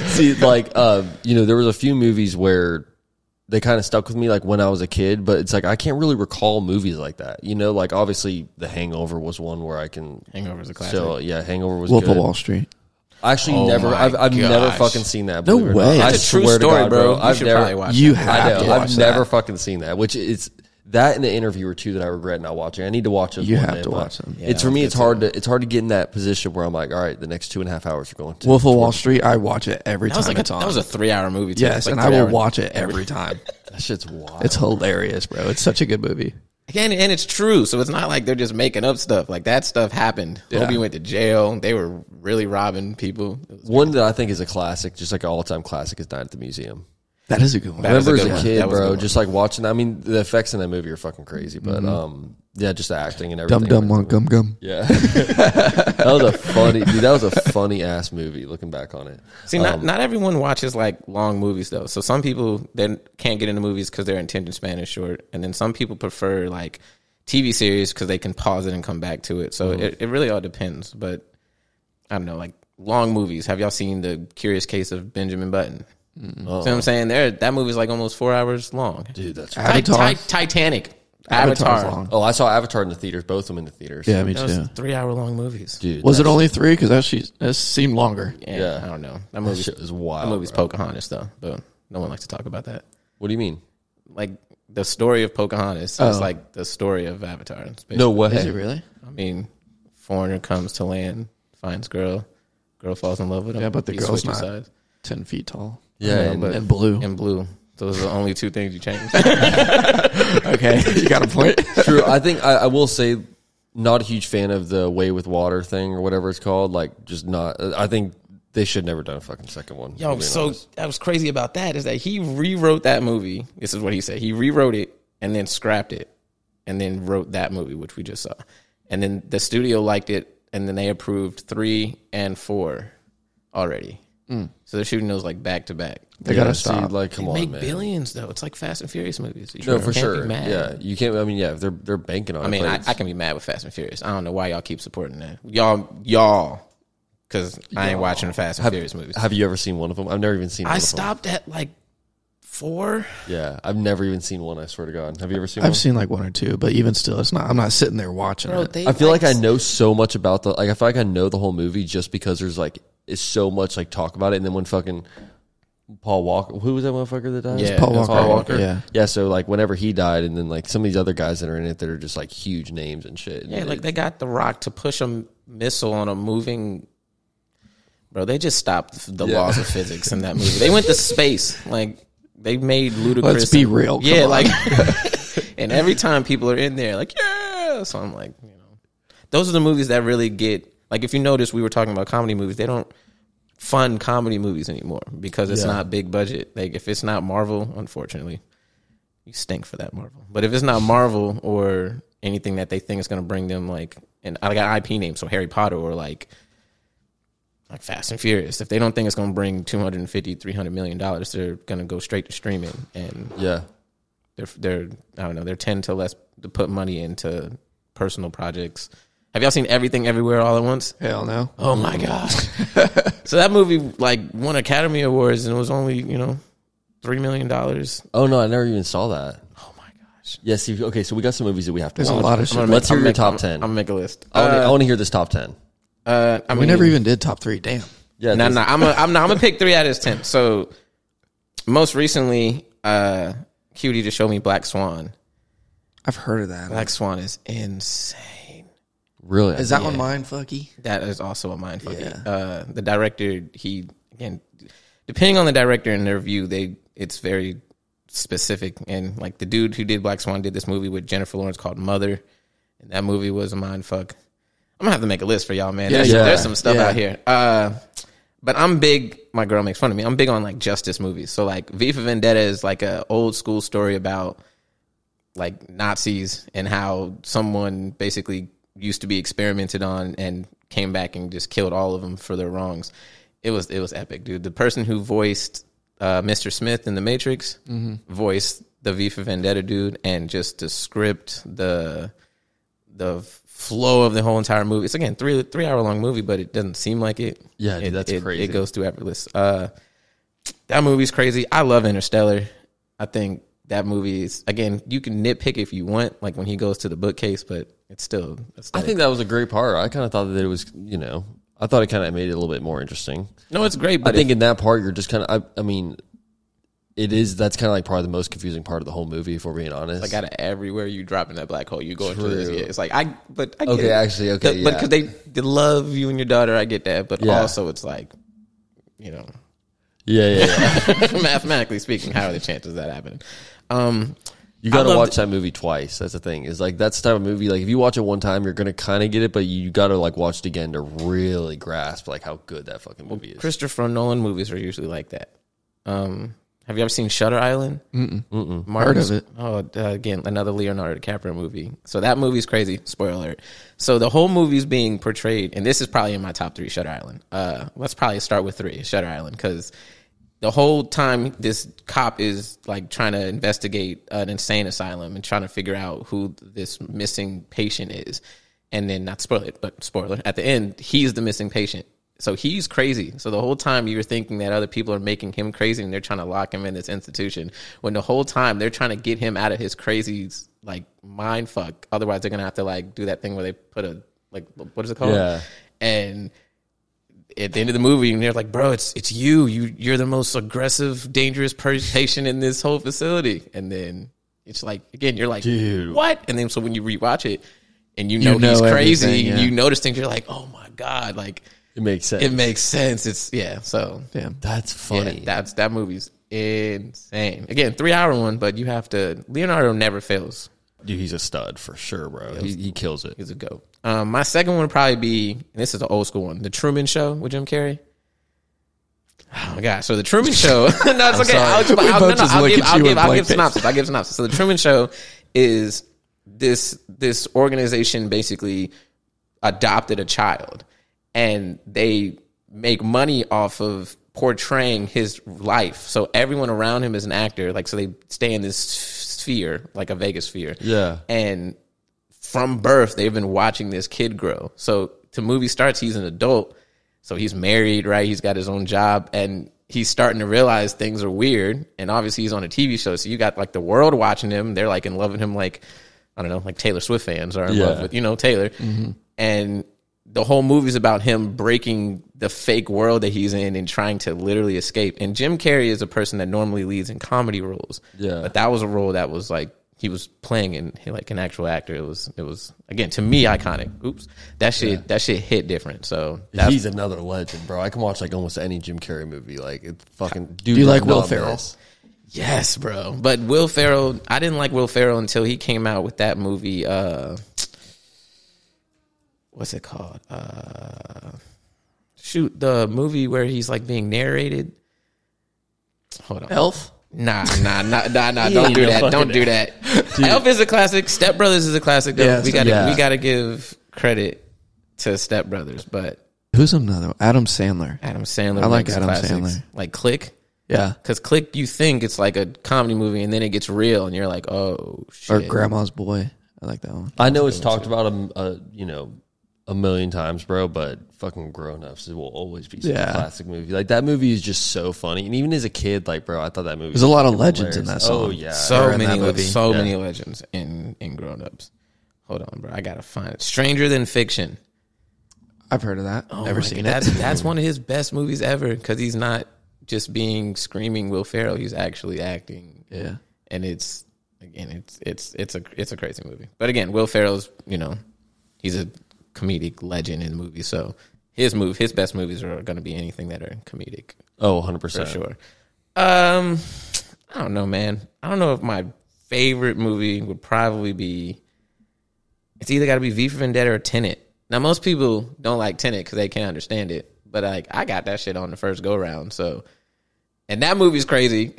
[SPEAKER 1] See, like, there was a few movies where they kind of stuck with me, like when I was a kid, but it's like I can't really recall movies like that. Like obviously The Hangover was one where I can.
[SPEAKER 3] Hangover's a classic.
[SPEAKER 1] So yeah, Hangover was
[SPEAKER 2] Wolf
[SPEAKER 1] good.
[SPEAKER 2] of Wall Street.
[SPEAKER 1] Actually, I've never fucking seen that.
[SPEAKER 2] No way.
[SPEAKER 3] It's a true story, bro. You should probably watch it.
[SPEAKER 1] I've never fucking seen that. Which is that and The Interviewer too that I regret not watching. I need to watch it.
[SPEAKER 2] You have to watch them.
[SPEAKER 1] It's for me. It's hard to get in that position where I'm like, all right, the next 2.5 hours are going to
[SPEAKER 2] Wolf of Wall Street. I watch it every time it's on.
[SPEAKER 3] That was a 3-hour movie. Too.
[SPEAKER 2] Yes, and I will watch it every time.
[SPEAKER 1] That shit's wild.
[SPEAKER 2] It's hilarious, bro. It's such a good movie.
[SPEAKER 3] Again, and it's true. So it's not like they're just making up stuff. Like that stuff happened. Obi went to jail. They were really robbing people.
[SPEAKER 1] One that I think is a classic, just like an all-time classic, is Night at the Museum.
[SPEAKER 2] That is a good one.
[SPEAKER 1] I remember as a kid, bro, just like watching. I mean, the effects in that movie are fucking crazy, but just the acting and everything.
[SPEAKER 2] Gum.
[SPEAKER 1] Yeah, that was a funny ass movie. Looking back on it,
[SPEAKER 3] see, not everyone watches like long movies though. So some people then can't get into movies because their attention span is short, and then some people prefer like TV series because they can pause it and come back to it. So it really all depends. But I don't know, like long movies. Have y'all seen The Curious Case of Benjamin Button? See what I'm saying? That movie's like almost 4 hours long.
[SPEAKER 1] Dude, that's
[SPEAKER 3] Titanic. Avatar.
[SPEAKER 2] Long.
[SPEAKER 1] Oh, I saw Avatar in the theaters. Both of them in the theaters.
[SPEAKER 2] Yeah, me
[SPEAKER 3] Those
[SPEAKER 2] too.
[SPEAKER 3] 3-hour long movies.
[SPEAKER 1] Dude,
[SPEAKER 2] Was it only 3? Because that seemed longer.
[SPEAKER 3] Yeah, I don't know. That
[SPEAKER 1] shit was wild.
[SPEAKER 3] That movie's Pocahontas though, but no one likes to talk about that.
[SPEAKER 1] What do you mean?
[SPEAKER 3] Like the story of Pocahontas is like the story of Avatar.
[SPEAKER 1] No way.
[SPEAKER 2] Is it really?
[SPEAKER 3] I mean, foreigner comes to land, finds girl falls in love with him.
[SPEAKER 2] Yeah, but the
[SPEAKER 3] He
[SPEAKER 2] girl's
[SPEAKER 3] switches
[SPEAKER 2] not
[SPEAKER 3] sides.
[SPEAKER 2] 10 feet tall.
[SPEAKER 1] Yeah,
[SPEAKER 2] and blue.
[SPEAKER 3] And blue. Those are the only 2 things you change.
[SPEAKER 2] Okay, you got a point.
[SPEAKER 1] True. I think I will say, not a huge fan of the Way with Water thing or whatever it's called. Like, just not. I think they should never done a fucking second one.
[SPEAKER 3] Yo, so that was crazy about that is that he rewrote that movie. This is what he said. He rewrote it and then scrapped it and then wrote that movie, which we just saw. And then the studio liked it and then they approved 3 and 4 already. So they're shooting those like back to back.
[SPEAKER 2] They gotta stop.
[SPEAKER 1] Like, come on,
[SPEAKER 3] make
[SPEAKER 1] man.
[SPEAKER 3] billions though. It's like Fast and Furious movies.
[SPEAKER 1] No, for
[SPEAKER 3] can't
[SPEAKER 1] sure.
[SPEAKER 3] be mad.
[SPEAKER 1] Yeah, you can't. I mean, yeah, they're banking on it.
[SPEAKER 3] I mean, I can be mad with Fast and Furious. I don't know why y'all keep supporting that. Y'all, because I ain't watching the Fast and Furious movies.
[SPEAKER 1] Have you ever seen one of them? I've never even seen one
[SPEAKER 3] I
[SPEAKER 1] of them.
[SPEAKER 3] stopped at like 4.
[SPEAKER 1] Yeah, I've never even seen one, I swear to God. Have you ever seen one?
[SPEAKER 2] I've seen like 1 or 2, but even still, it's not. I'm not sitting there watching it.
[SPEAKER 1] I feel like I know so much about I feel like I know the whole movie just because there's like, it's so much like talk about it. And then when fucking Paul Walker, who was that motherfucker that died?
[SPEAKER 3] Yeah,
[SPEAKER 2] Paul Walker.
[SPEAKER 1] Yeah. Yeah, so like whenever he died and then like some of these other guys that are in it that are just like huge names and shit.
[SPEAKER 3] Yeah, like they got The Rock to push a missile on a moving. Bro, they just stopped the laws of physics in that movie. They went to space. Like, they made Ludacris.
[SPEAKER 2] Let's be real.
[SPEAKER 3] Yeah,
[SPEAKER 2] Come
[SPEAKER 3] like, and every time people are in there, like, yeah. So I'm like, those are the movies that really get, like, if you notice, we were talking about comedy movies. They don't fund comedy movies anymore because it's not big budget. Like, if it's not Marvel, unfortunately, you stink for that Marvel. But if it's not Marvel or anything that they think is going to bring them, like, and I got IP names, so Harry Potter or like Fast and Furious. If they don't think it's going to bring $250-300 million, they're going to go straight to streaming. And they're I don't know, they're tend to less to put money into personal projects. Have y'all seen Everything Everywhere All at Once?
[SPEAKER 2] Hell no.
[SPEAKER 3] Oh my gosh. So that movie like won Academy Awards and it was only, $3 million.
[SPEAKER 1] Oh no, I never even saw that.
[SPEAKER 3] Oh my gosh.
[SPEAKER 1] Yes. Okay, so we got some movies that we have to watch.
[SPEAKER 2] There's a lot of shit.
[SPEAKER 1] Let's hear your top 10.
[SPEAKER 3] I'm going to make a list.
[SPEAKER 1] I want to hear this top 10.
[SPEAKER 2] We never even did top 3. Damn.
[SPEAKER 3] Yeah. No. I'm gonna pick 3 out of his 10. So most recently, Cutie just showed me Black Swan.
[SPEAKER 2] I've heard of that.
[SPEAKER 3] Black Swan is insane.
[SPEAKER 1] Really?
[SPEAKER 2] Is that one mindfucky?
[SPEAKER 3] That is also a mindfuck.
[SPEAKER 2] Yeah.
[SPEAKER 3] The director, depending on the director and their view, it's very specific. And like the dude who did Black Swan did this movie with Jennifer Lawrence called Mother, and that movie was a mindfuck. I'm gonna have to make a list for y'all, man. There's some stuff out here. But I'm big. My girl makes fun of me. I'm big on like justice movies. So like V for Vendetta is like a old school story about like Nazis and how someone basically used to be experimented on and came back and just killed all of them for their wrongs. It was epic, dude. The person who voiced Mr. Smith in The Matrix voiced the V for Vendetta dude, and just the script, the flow of the whole entire movie. It's again 3 hour long movie, but it doesn't seem like it.
[SPEAKER 1] Yeah, dude, that's crazy.
[SPEAKER 3] It goes through effortless. That movie's crazy. I love Interstellar. I think that movie is, again, you can nitpick if you want, like when he goes to the bookcase, but it's still aesthetic.
[SPEAKER 1] I think that was a great part. I kind of thought that it was, I thought it kind of made it a little bit more interesting.
[SPEAKER 3] No, it's great. But
[SPEAKER 1] I think in that part, you're just kind of, I mean, that's kind of like probably the most confusing part of the whole movie, if we're being honest.
[SPEAKER 3] Like out of everywhere you drop in that black hole, you go into this. Yeah, it's like, I get
[SPEAKER 1] okay,
[SPEAKER 3] it.
[SPEAKER 1] Actually, okay, yeah.
[SPEAKER 3] But because they love you and your daughter, I get that. But also it's like,
[SPEAKER 1] Yeah.
[SPEAKER 3] Mathematically speaking, how are the chances of that happening?
[SPEAKER 1] You got to watch that movie twice. That's the thing. Is like that's the type of movie. Like if you watch it one time, you're gonna kind of get it, but you got to like watch it again to really grasp like how good that fucking movie is.
[SPEAKER 3] Christopher Nolan movies are usually like that. Have you ever seen Shutter Island?
[SPEAKER 2] Mm-mm. Heard of it.
[SPEAKER 3] Oh, again, another Leonardo DiCaprio movie. So that movie's crazy. Spoiler alert. So the whole movie's being portrayed, and this is probably in my top 3, Shutter Island. Let's probably start with 3, Shutter Island, because the whole time this cop is like trying to investigate an insane asylum and trying to figure out who this missing patient is. And then, not spoil it, but spoiler, at the end, he's the missing patient. So he's crazy. So the whole time you're thinking that other people are making him crazy and they're trying to lock him in this institution, when the whole time they're trying to get him out of his crazy like mind fuck. Otherwise they're gonna have to like do that thing where they put a like, what is it called?
[SPEAKER 1] Yeah.
[SPEAKER 3] And at the end of the movie, and they're like, bro, it's you're the most aggressive, dangerous patient in this whole facility. And then it's like, again, you're like, dude, what? And then so when you rewatch it and you know he's crazy, and you notice things, you're like, oh my God, like
[SPEAKER 1] it makes sense.
[SPEAKER 3] It makes sense. It's so
[SPEAKER 1] damn. That's funny.
[SPEAKER 3] Yeah, that movie's insane. Again, 3 hour one, but you have to. Leonardo never fails.
[SPEAKER 1] Dude, he's a stud for sure, bro. He kills it.
[SPEAKER 3] He's a goat. My second one would probably be, and this is an old school one, The Truman Show with Jim Carrey. Oh my gosh! So The Truman Show. No, it's okay. I'll give synopsis. So The Truman Show is this organization basically adopted a child. And they make money off of portraying his life. So everyone around him is an actor. Like, so they stay in this sphere, like a Vegas sphere.
[SPEAKER 1] Yeah.
[SPEAKER 3] And from birth, they've been watching this kid grow. So the movie starts, he's an adult. So he's married, right? He's got his own job. And he's starting to realize things are weird. And obviously he's on a TV show. So you got like the world watching him. They're like in love with him, like, I don't know, like Taylor Swift fans are in love with, Taylor. Mm-hmm. And the whole movie's about him breaking the fake world that he's in and trying to literally escape. And Jim Carrey is a person that normally leads in comedy roles. Yeah. But that was a role that was like, he was playing in like an actual actor. It was again, to me, iconic. Oops. That shit hit different. So
[SPEAKER 1] he's another legend, bro. I can watch like almost any Jim Carrey movie. Like it fucking
[SPEAKER 2] dude. Do you like Will Ferrell?
[SPEAKER 3] Yes, bro. But Will Ferrell, I didn't like Will Ferrell until he came out with that movie. What's it called? The movie where he's like being narrated. Hold on.
[SPEAKER 2] Elf?
[SPEAKER 3] Nah. Don't do that. Don't do that. Elf is a classic. Step Brothers is a classic. Though.
[SPEAKER 2] Yes,
[SPEAKER 3] we gotta give credit to Step Brothers, but
[SPEAKER 2] who's another one? Adam Sandler.
[SPEAKER 3] I
[SPEAKER 2] like Adam Sandler.
[SPEAKER 3] Like Click.
[SPEAKER 2] Yeah.
[SPEAKER 3] Because Click, you think it's like a comedy movie, and then it gets real, and you're like, oh, shit.
[SPEAKER 2] Or Grandma's Boy. I like that one.
[SPEAKER 1] I know it's talked about a million times, bro, but fucking Grown Ups will always be such a classic movie. Like, that movie is just so funny. And even as a kid, like, bro, I thought that movie
[SPEAKER 2] There's a lot of legends in that song.
[SPEAKER 1] Oh, yeah.
[SPEAKER 3] So many legends in Grown Ups. Hold on, bro. I got to find it. Stranger Than Fiction.
[SPEAKER 2] I've heard of that. Never seen it.
[SPEAKER 3] That's one of his best movies ever, because he's not just being screaming Will Ferrell. He's actually acting.
[SPEAKER 2] Yeah.
[SPEAKER 3] And it's a crazy movie. But again, Will Ferrell's, he's a comedic legend in movies, so his best movies are going to be anything that are comedic.
[SPEAKER 1] Oh, 100%.
[SPEAKER 3] For sure. I don't know, man. I don't know if my favorite movie would probably be, it's either got to be V for Vendetta or Tenet. Now, most people don't like Tenet because they can't understand it, but like, I got that shit on the first go round. So, and that movie's crazy.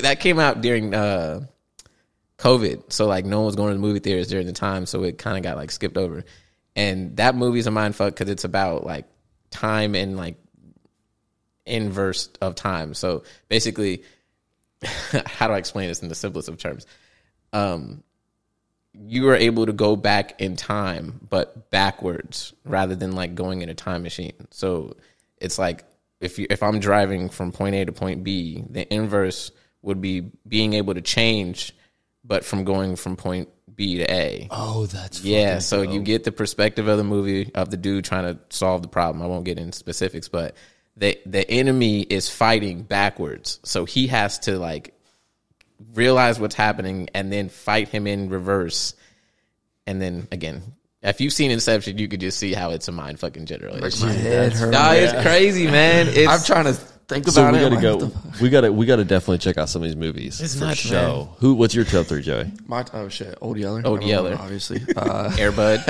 [SPEAKER 3] That came out during COVID, so like no one was going to the movie theaters during the time, so it kind of got like skipped over. And that movie's a mindfuck because it's about like time and like inverse of time. So basically, how do I explain this in the simplest of terms? You are able to go back in time, but backwards rather than like going in a time machine. So it's like if I'm driving from point A to point B, the inverse would be being able to change, but from going from point B to A.
[SPEAKER 1] Oh, that's
[SPEAKER 3] so you get the perspective of the movie of the dude trying to solve the problem. I won't get into specifics, but the enemy is fighting backwards, so he has to like realize what's happening and then fight him in reverse. And then again, if you've seen Inception, you could just see how it's a mind fucking generally.
[SPEAKER 2] It's
[SPEAKER 3] crazy, man.
[SPEAKER 2] I'm trying to think about it.
[SPEAKER 1] We gotta definitely check out some of these movies.
[SPEAKER 3] It's
[SPEAKER 1] for
[SPEAKER 3] nuts,
[SPEAKER 1] show. What's your top 3, Joey?
[SPEAKER 2] Old Yeller. Obviously.
[SPEAKER 3] Airbud.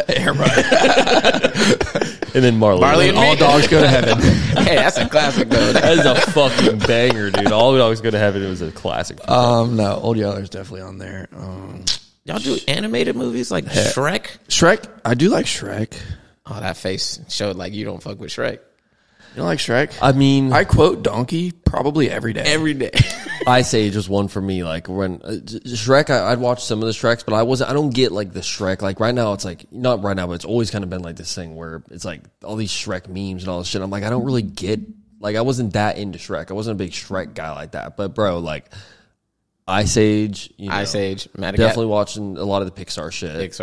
[SPEAKER 1] And then Marley
[SPEAKER 3] and
[SPEAKER 2] All Dogs Go to Heaven.
[SPEAKER 3] Hey, that's a classic though.
[SPEAKER 1] That is a fucking banger, dude. All Dogs Go to Heaven. It was a classic.
[SPEAKER 2] No, Old Yeller's definitely on there.
[SPEAKER 3] Y'all do animated movies like Shrek?
[SPEAKER 2] Shrek, I do like Shrek.
[SPEAKER 3] Oh, that face showed like you don't fuck with Shrek.
[SPEAKER 2] You don't like Shrek?
[SPEAKER 1] I mean,
[SPEAKER 2] I quote Donkey probably every day.
[SPEAKER 3] Every day.
[SPEAKER 1] Ice Age was one for me. Like when Shrek, I'd watch some of the Shreks, but I don't get like the Shrek. Like right now, it's like, not right now, but it's always kind of been like this thing where it's like all these Shrek memes and all this shit. I'm like, I don't really get, like I wasn't that into Shrek. I wasn't a big Shrek guy like that. But bro, like Ice Age,
[SPEAKER 3] Madagascar.
[SPEAKER 1] Definitely watching a lot of the Pixar shit.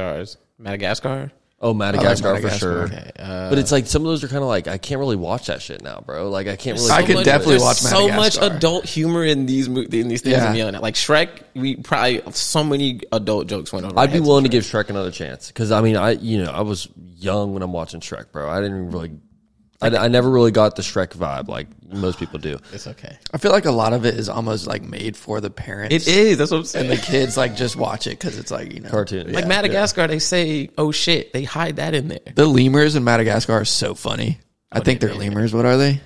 [SPEAKER 3] Madagascar?
[SPEAKER 1] Oh, Madagascar,
[SPEAKER 2] like
[SPEAKER 1] for sure.
[SPEAKER 3] Okay,
[SPEAKER 1] but it's like some of those are kind of like, I can't really watch that shit now, bro. Like I can't really.
[SPEAKER 2] I could definitely watch Madagascar.
[SPEAKER 3] So much adult humor in these things I'm yelling at. Like Shrek, we probably so many adult jokes went over.
[SPEAKER 1] I'd be willing to give Shrek another chance because I mean I was young when I'm watching Shrek, bro. I didn't really. I never really got the Shrek vibe like most people do.
[SPEAKER 3] It's okay.
[SPEAKER 2] I feel like a lot of it is almost like made for the parents.
[SPEAKER 3] It is. That's what I'm saying.
[SPEAKER 2] And the kids like just watch it because it's like,
[SPEAKER 1] cartoon.
[SPEAKER 3] Like Madagascar, they say, "Oh shit," they hide that in there.
[SPEAKER 2] The lemurs in Madagascar are so funny. I think they're lemurs. What are they?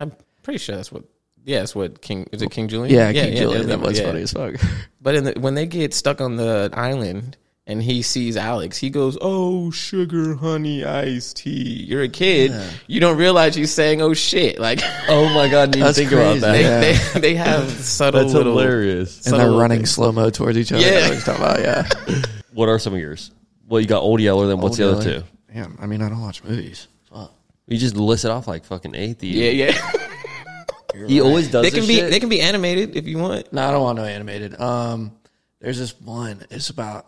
[SPEAKER 3] I'm pretty sure that's what. Yeah, it's what King. Is it King Julian?
[SPEAKER 2] Yeah, King Julian. That was funny as fuck.
[SPEAKER 3] But when they get stuck on the island. And he sees Alex. He goes, "Oh, sugar, honey, iced tea." You're a kid. Yeah. You don't realize he's saying, "Oh shit!" Like,
[SPEAKER 1] oh my god, you think about that.
[SPEAKER 3] They have subtle.
[SPEAKER 1] That's hilarious.
[SPEAKER 2] And they're running slow mo towards each other.
[SPEAKER 3] Yeah.
[SPEAKER 2] That's what talking about,
[SPEAKER 1] What are some of yours? Well, you got Old Yeller. Then what's the other two?
[SPEAKER 2] Yeah, I mean, I don't watch movies. Fuck.
[SPEAKER 1] You just list it off like fucking atheist.
[SPEAKER 3] Yeah.
[SPEAKER 1] He always does.
[SPEAKER 3] They can be animated if you want.
[SPEAKER 2] No, I don't want no animated. There's this one. It's about.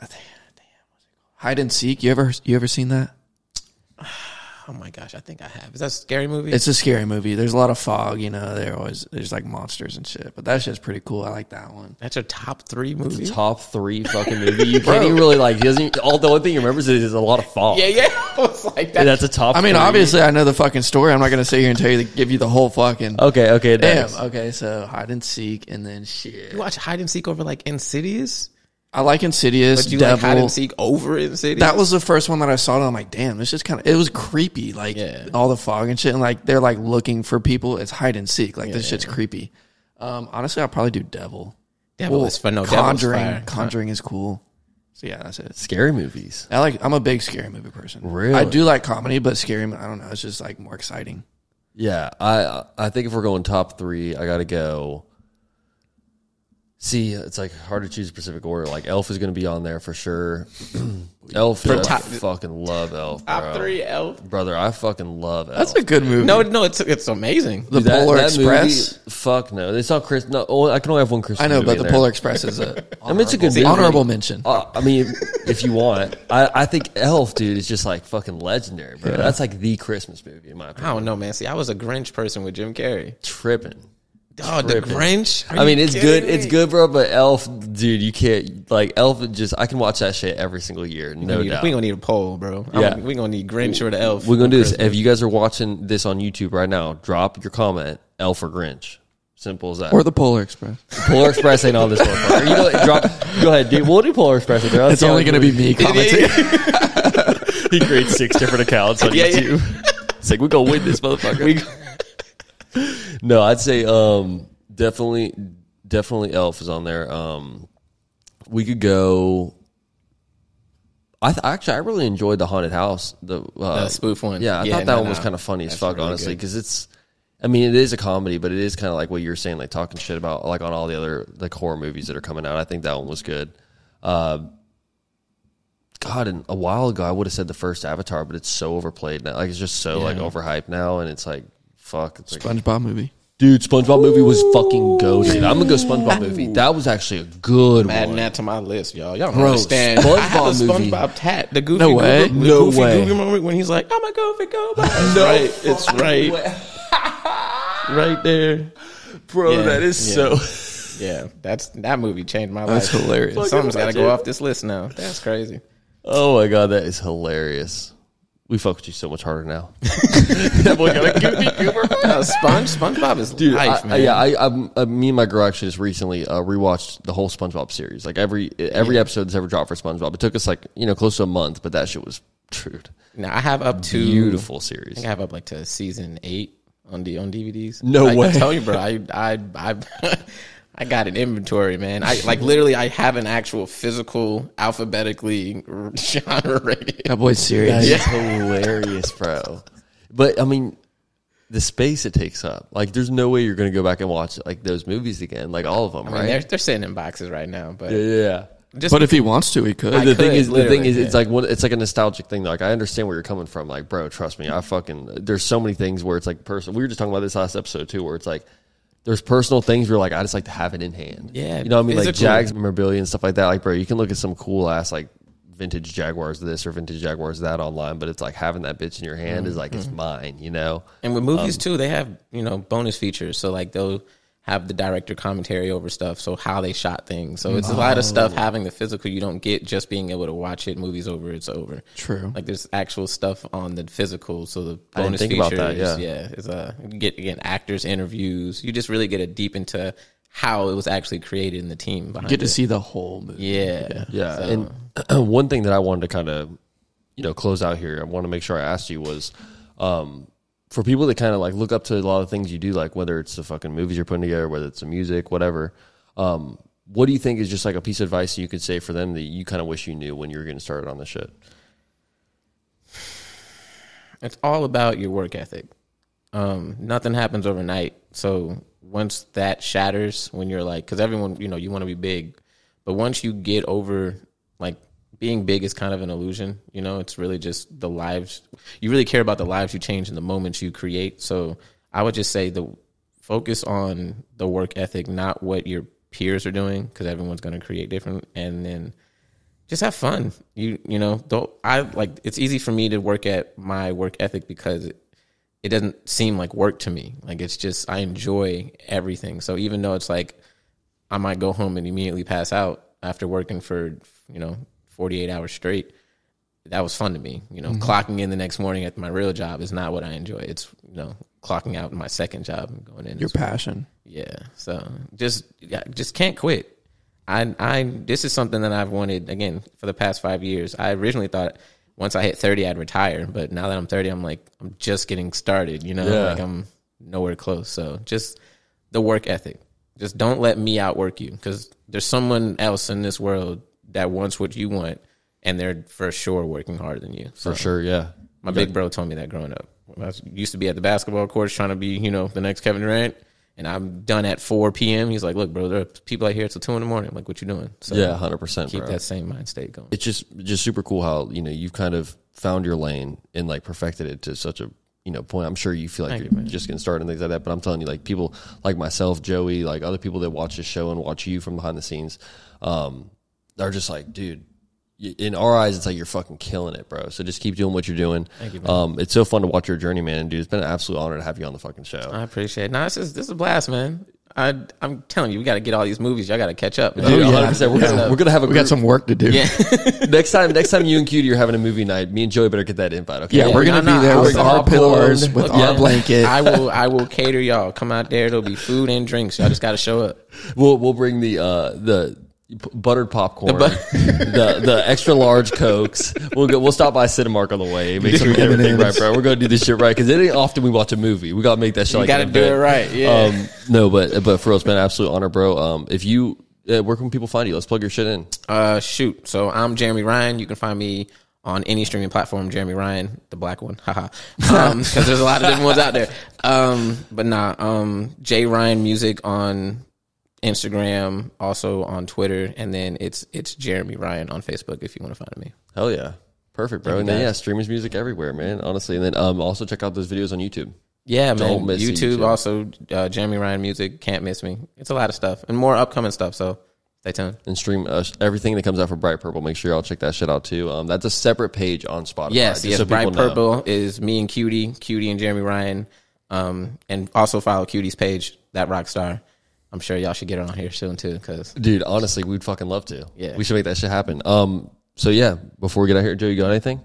[SPEAKER 2] Hide and Seek. You ever seen that?
[SPEAKER 3] Oh my gosh, I think I have. Is that a scary movie?
[SPEAKER 2] It's a scary movie. There's a lot of fog, there's like monsters and shit. But that shit's pretty cool. I like that one.
[SPEAKER 3] That's your top 3 movie?
[SPEAKER 1] Top 3 fucking movie. You can't even really like, the only thing he remembers is a lot of fog.
[SPEAKER 3] Yeah. was like,
[SPEAKER 1] That's a top.
[SPEAKER 2] I mean,
[SPEAKER 1] 3.
[SPEAKER 2] obviously, I know the fucking story. I'm not gonna sit here and tell you, give you the whole fucking.
[SPEAKER 1] Okay,
[SPEAKER 2] Damn.
[SPEAKER 1] nice.
[SPEAKER 2] Okay, so hide and seek, and then shit.
[SPEAKER 3] You watch hide and seek over like Insidious?
[SPEAKER 2] I like Insidious.
[SPEAKER 3] But you
[SPEAKER 2] Devil.
[SPEAKER 3] like hide and seek over Insidious?
[SPEAKER 2] That was the first one that I saw. And I'm like, damn, this just kind of. It was creepy, like all the fog and shit, and like they're like looking for people. It's hide and seek. Like this shit's creepy. Honestly, I'll probably do Devil.
[SPEAKER 3] Devil is fun. No,
[SPEAKER 2] Conjuring. Conjuring is cool. So yeah, that's it.
[SPEAKER 1] Scary movies.
[SPEAKER 2] I'm a big scary movie person.
[SPEAKER 1] Really?
[SPEAKER 2] I do like comedy, but scary, I don't know. It's just like more exciting.
[SPEAKER 1] Yeah, I think if we're going top 3, I got to go. See, it's like hard to choose a specific order. Like Elf is going to be on there for sure. Elf, I fucking love Elf. Bro.
[SPEAKER 3] Top 3 Elf,
[SPEAKER 1] brother. I fucking love Elf.
[SPEAKER 2] That's a good movie.
[SPEAKER 3] No, it's amazing.
[SPEAKER 2] The Polar Express.
[SPEAKER 1] Movie, fuck no, it's not Chris. No, I can only have one Christmas.
[SPEAKER 2] I know,
[SPEAKER 1] movie
[SPEAKER 2] but
[SPEAKER 1] in
[SPEAKER 2] the
[SPEAKER 1] there.
[SPEAKER 2] Polar Express is
[SPEAKER 1] I mean, it's a good movie.
[SPEAKER 2] honorable mention.
[SPEAKER 1] I mean, if you want, I think Elf, dude, is just like fucking legendary, bro. Yeah. That's like the Christmas movie in my opinion.
[SPEAKER 3] I don't know, man. See, I was a Grinch person with Jim Carrey.
[SPEAKER 1] Tripping.
[SPEAKER 3] Oh, the Grinch.
[SPEAKER 1] I mean, it's good. It's good, bro. But Elf, dude, you can't like Elf. Just I can watch that shit every single year, no doubt.
[SPEAKER 3] We gonna need a poll, bro.
[SPEAKER 1] Yeah,
[SPEAKER 3] we gonna need Grinch or the Elf.
[SPEAKER 1] We're gonna do this. If you guys are watching this on YouTube right now, drop your comment: Elf or Grinch. Simple as that.
[SPEAKER 2] Or the Polar Express.
[SPEAKER 1] The Polar Express ain't on this one. You know, go ahead, dude. We'll do Polar Express.
[SPEAKER 2] It's only gonna be me commenting.
[SPEAKER 1] He creates 6 different accounts on YouTube. It's like we're gonna win this motherfucker. No, I'd say definitely Elf is on there. We could go. I really enjoyed the haunted house, the
[SPEAKER 3] spoof one.
[SPEAKER 1] Yeah, I thought that one was kind of funny as fuck, really, honestly, because it's. I mean, it is a comedy, but it is kind of like what you were saying, like talking shit about like on all the other like horror movies that are coming out. I think that one was good. God, and a while ago I would have said the first Avatar, but it's so overplayed now. Like it's just so like overhyped now, and it's like fuck. It's like,
[SPEAKER 2] SpongeBob movie.
[SPEAKER 1] Dude, SpongeBob movie was fucking goated. I'm gonna go SpongeBob movie. That was actually a good one.
[SPEAKER 3] Adding that to my list, y'all. Y'all don't understand.
[SPEAKER 1] SpongeBob
[SPEAKER 3] I have a
[SPEAKER 1] movie.
[SPEAKER 3] SpongeBob tat. The goofy,
[SPEAKER 2] No way.
[SPEAKER 3] Goofy Goober moment when he's like, "I'm a goofy goober." It's right, right there,
[SPEAKER 1] bro.
[SPEAKER 3] Yeah,
[SPEAKER 1] that is so.
[SPEAKER 3] Yeah, that movie changed my
[SPEAKER 2] That's
[SPEAKER 3] life.
[SPEAKER 2] hilarious.
[SPEAKER 3] Something's got to go off this list now. That's crazy.
[SPEAKER 1] Oh my god, that is hilarious. We fuck with you so much harder now. That boy got a goofy goober.
[SPEAKER 3] SpongeBob is life, man.
[SPEAKER 1] Me and my girl actually just recently rewatched the whole SpongeBob series. Like every episode that's ever dropped for SpongeBob. It took us like close to a month, but that shit was true.
[SPEAKER 3] Now I have up to
[SPEAKER 1] beautiful series.
[SPEAKER 3] I think I have up like to season 8 on DVDs.
[SPEAKER 1] No way.
[SPEAKER 3] I tell you, bro. I got an inventory, man. I have an actual physical alphabetically genre rated.
[SPEAKER 2] That boy's serious.
[SPEAKER 1] That is hilarious, bro. But I mean, the space it takes up. Like, there's no way you're going to go back and watch like those movies again, like all of them, right?
[SPEAKER 3] They're sitting in boxes right now, but
[SPEAKER 1] yeah.
[SPEAKER 2] But if he wants to, he could.
[SPEAKER 1] The thing is, it's like it's like a nostalgic thing. Like I understand where you're coming from. Like, bro, trust me, there's so many things where it's like personal. We were just talking about this last episode too, where it's like there's personal things where like I just like to have it in hand.
[SPEAKER 3] Yeah,
[SPEAKER 1] you know what I mean? Like Jags memorabilia and stuff like that. Like, bro, you can look at some cool ass like vintage Jaguars this or vintage Jaguars that online, but it's like having that bitch in your hand is like it's mine, you know.
[SPEAKER 3] And with movies too, they have bonus features. So like they'll have the director commentary over stuff, so how they shot things. So it's a lot of stuff having the physical you don't get just being able to watch it. Movies over, it's over.
[SPEAKER 2] True.
[SPEAKER 3] Like there's actual stuff on the physical, so the
[SPEAKER 1] I didn't
[SPEAKER 3] bonus
[SPEAKER 1] think
[SPEAKER 3] features.
[SPEAKER 1] about that,
[SPEAKER 3] Is you get again actors interviews. You just really get a deep into how it was actually created in the team.
[SPEAKER 2] You get to see the whole movie.
[SPEAKER 3] Yeah.
[SPEAKER 1] So. And one thing that I wanted to kind of close out here, I want to make sure I asked you was. For people that kind of like look up to a lot of things you do, like whether it's the fucking movies you're putting together, whether it's the music, whatever, what do you think is just like a piece of advice you could say for them that you kind of wish you knew when you were getting started on this shit?
[SPEAKER 3] It's all about your work ethic. Nothing happens overnight. So once that shatters, when you're like, because everyone, you want to be big, but once you get over like, being big is kind of an illusion, it's really just the lives. You really care about the lives you change in the moments you create. So I would just say the focus on the work ethic, not what your peers are doing, because everyone's going to create different. And then just have fun. It's easy for me to work at my work ethic because it doesn't seem like work to me. Like it's just, I enjoy everything. So even though it's like, I might go home and immediately pass out after working for, 48 hours straight, that was fun to me. You know, clocking in the next morning at my real job is not what I enjoy. It's, you know, clocking out in my second job and going in.
[SPEAKER 2] Your passion.
[SPEAKER 3] Yeah. So just can't quit. This is something that I've wanted, again, for the past 5 years. I originally thought once I hit 30, I'd retire. But now that I'm 30, I'm like, I'm just getting started, you know, like I'm nowhere close. So just the work ethic. Just don't let me outwork you, because there's someone else in this world that wants what you want, and they're for sure working harder than you. So
[SPEAKER 1] for sure, yeah.
[SPEAKER 3] My big bro told me that growing up. I used to be at the basketball courts trying to be, you know, the next Kevin Durant, and I'm done at 4 p.m. He's like, look, bro, there are people out here till 2 in the morning. I'm like, what you doing? So
[SPEAKER 1] yeah, 100%,
[SPEAKER 3] keep
[SPEAKER 1] bro.
[SPEAKER 3] that same mind state going.
[SPEAKER 1] It's just super cool how, you know, you've kind of found your lane and like perfected it to such a, you know, point. I'm sure you feel like you're just getting started and things like that, but I'm telling you, like, people like myself, Joey, like other people that watch this show and watch you from behind the scenes, are just like, dude, in our eyes, it's like you're fucking killing it, bro. So just keep doing what you're doing.
[SPEAKER 3] Thank you, man.
[SPEAKER 1] It's so fun to watch your journey, man. Dude, it's been an absolute honor to have you on the fucking show.
[SPEAKER 3] I appreciate it. No, this is a blast, man. I'm telling you, we got to get all these movies. Y'all got to catch up.
[SPEAKER 1] Dude, 100%. We're gonna have
[SPEAKER 2] we got some work to do.
[SPEAKER 3] Yeah.
[SPEAKER 1] next time you and Cutie are having a movie night, me and Joey better get that invite. Okay.
[SPEAKER 2] Yeah, we're gonna be there with our pillows, with our blanket.
[SPEAKER 3] I will cater y'all. Come out there. There'll be food and drinks. Y'all just got to show up.
[SPEAKER 1] We'll bring the buttered popcorn, the extra large Cokes. We'll stop by Cinemark on the way. Make sure we get everything right, bro. We're gonna do this shit right, because it ain't often we watch a movie. We gotta make that shit.
[SPEAKER 3] You
[SPEAKER 1] like
[SPEAKER 3] gotta do it right. Yeah.
[SPEAKER 1] No, but for real, it's been an absolute honor, bro. If you where can people find you? Let's plug your shit in.
[SPEAKER 3] Shoot. So I'm Jeremy Ryan. You can find me on any streaming platform, Jeremy Ryan, the black one. Haha. Because there's a lot of different ones out there. But nah. J Ryan Music on Instagram, also on Twitter, and then it's Jeremy Ryan on Facebook if you want to find me.
[SPEAKER 1] Hell yeah. Perfect, bro. And then streamers music everywhere, man, honestly. And then also check out those videos on YouTube.
[SPEAKER 3] Yeah,
[SPEAKER 1] Don't
[SPEAKER 3] man.
[SPEAKER 1] miss
[SPEAKER 3] YouTube also, Jeremy Ryan Music, can't miss me. It's a lot of stuff and more upcoming stuff, so stay tuned.
[SPEAKER 1] And stream everything that comes out for Bright Purple. Make sure y'all check that shit out too. That's a separate page on Spotify.
[SPEAKER 3] Yes,
[SPEAKER 1] so
[SPEAKER 3] Bright Purple is me and Cutie and Jeremy Ryan. And also follow Cutie's page, That Rockstar. I'm sure y'all should get it on here soon too, cause
[SPEAKER 1] dude, honestly, we'd fucking love to.
[SPEAKER 3] Yeah,
[SPEAKER 1] we should make that shit happen. So yeah, before we get out here, Joe, you got anything?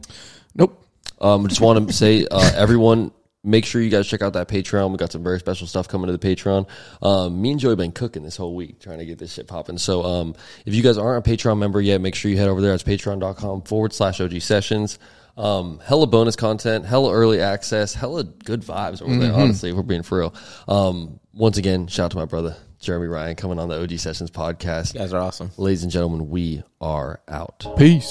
[SPEAKER 2] Nope.
[SPEAKER 1] Just want to say, everyone, make sure you guys check out that Patreon. We got some very special stuff coming to the Patreon. Me and Joey have been cooking this whole week trying to get this shit popping. So if you guys aren't a Patreon member yet, make sure you head over there. It's patreon.com/OG Sessions. Hella bonus content, hella early access, hella good vibes over there, honestly, if we're being for real. Once again, shout out to my brother, Jeremy Ryan, coming on the OG Sessions podcast.
[SPEAKER 3] You guys are awesome.
[SPEAKER 1] Ladies and gentlemen, we are out.
[SPEAKER 2] Peace.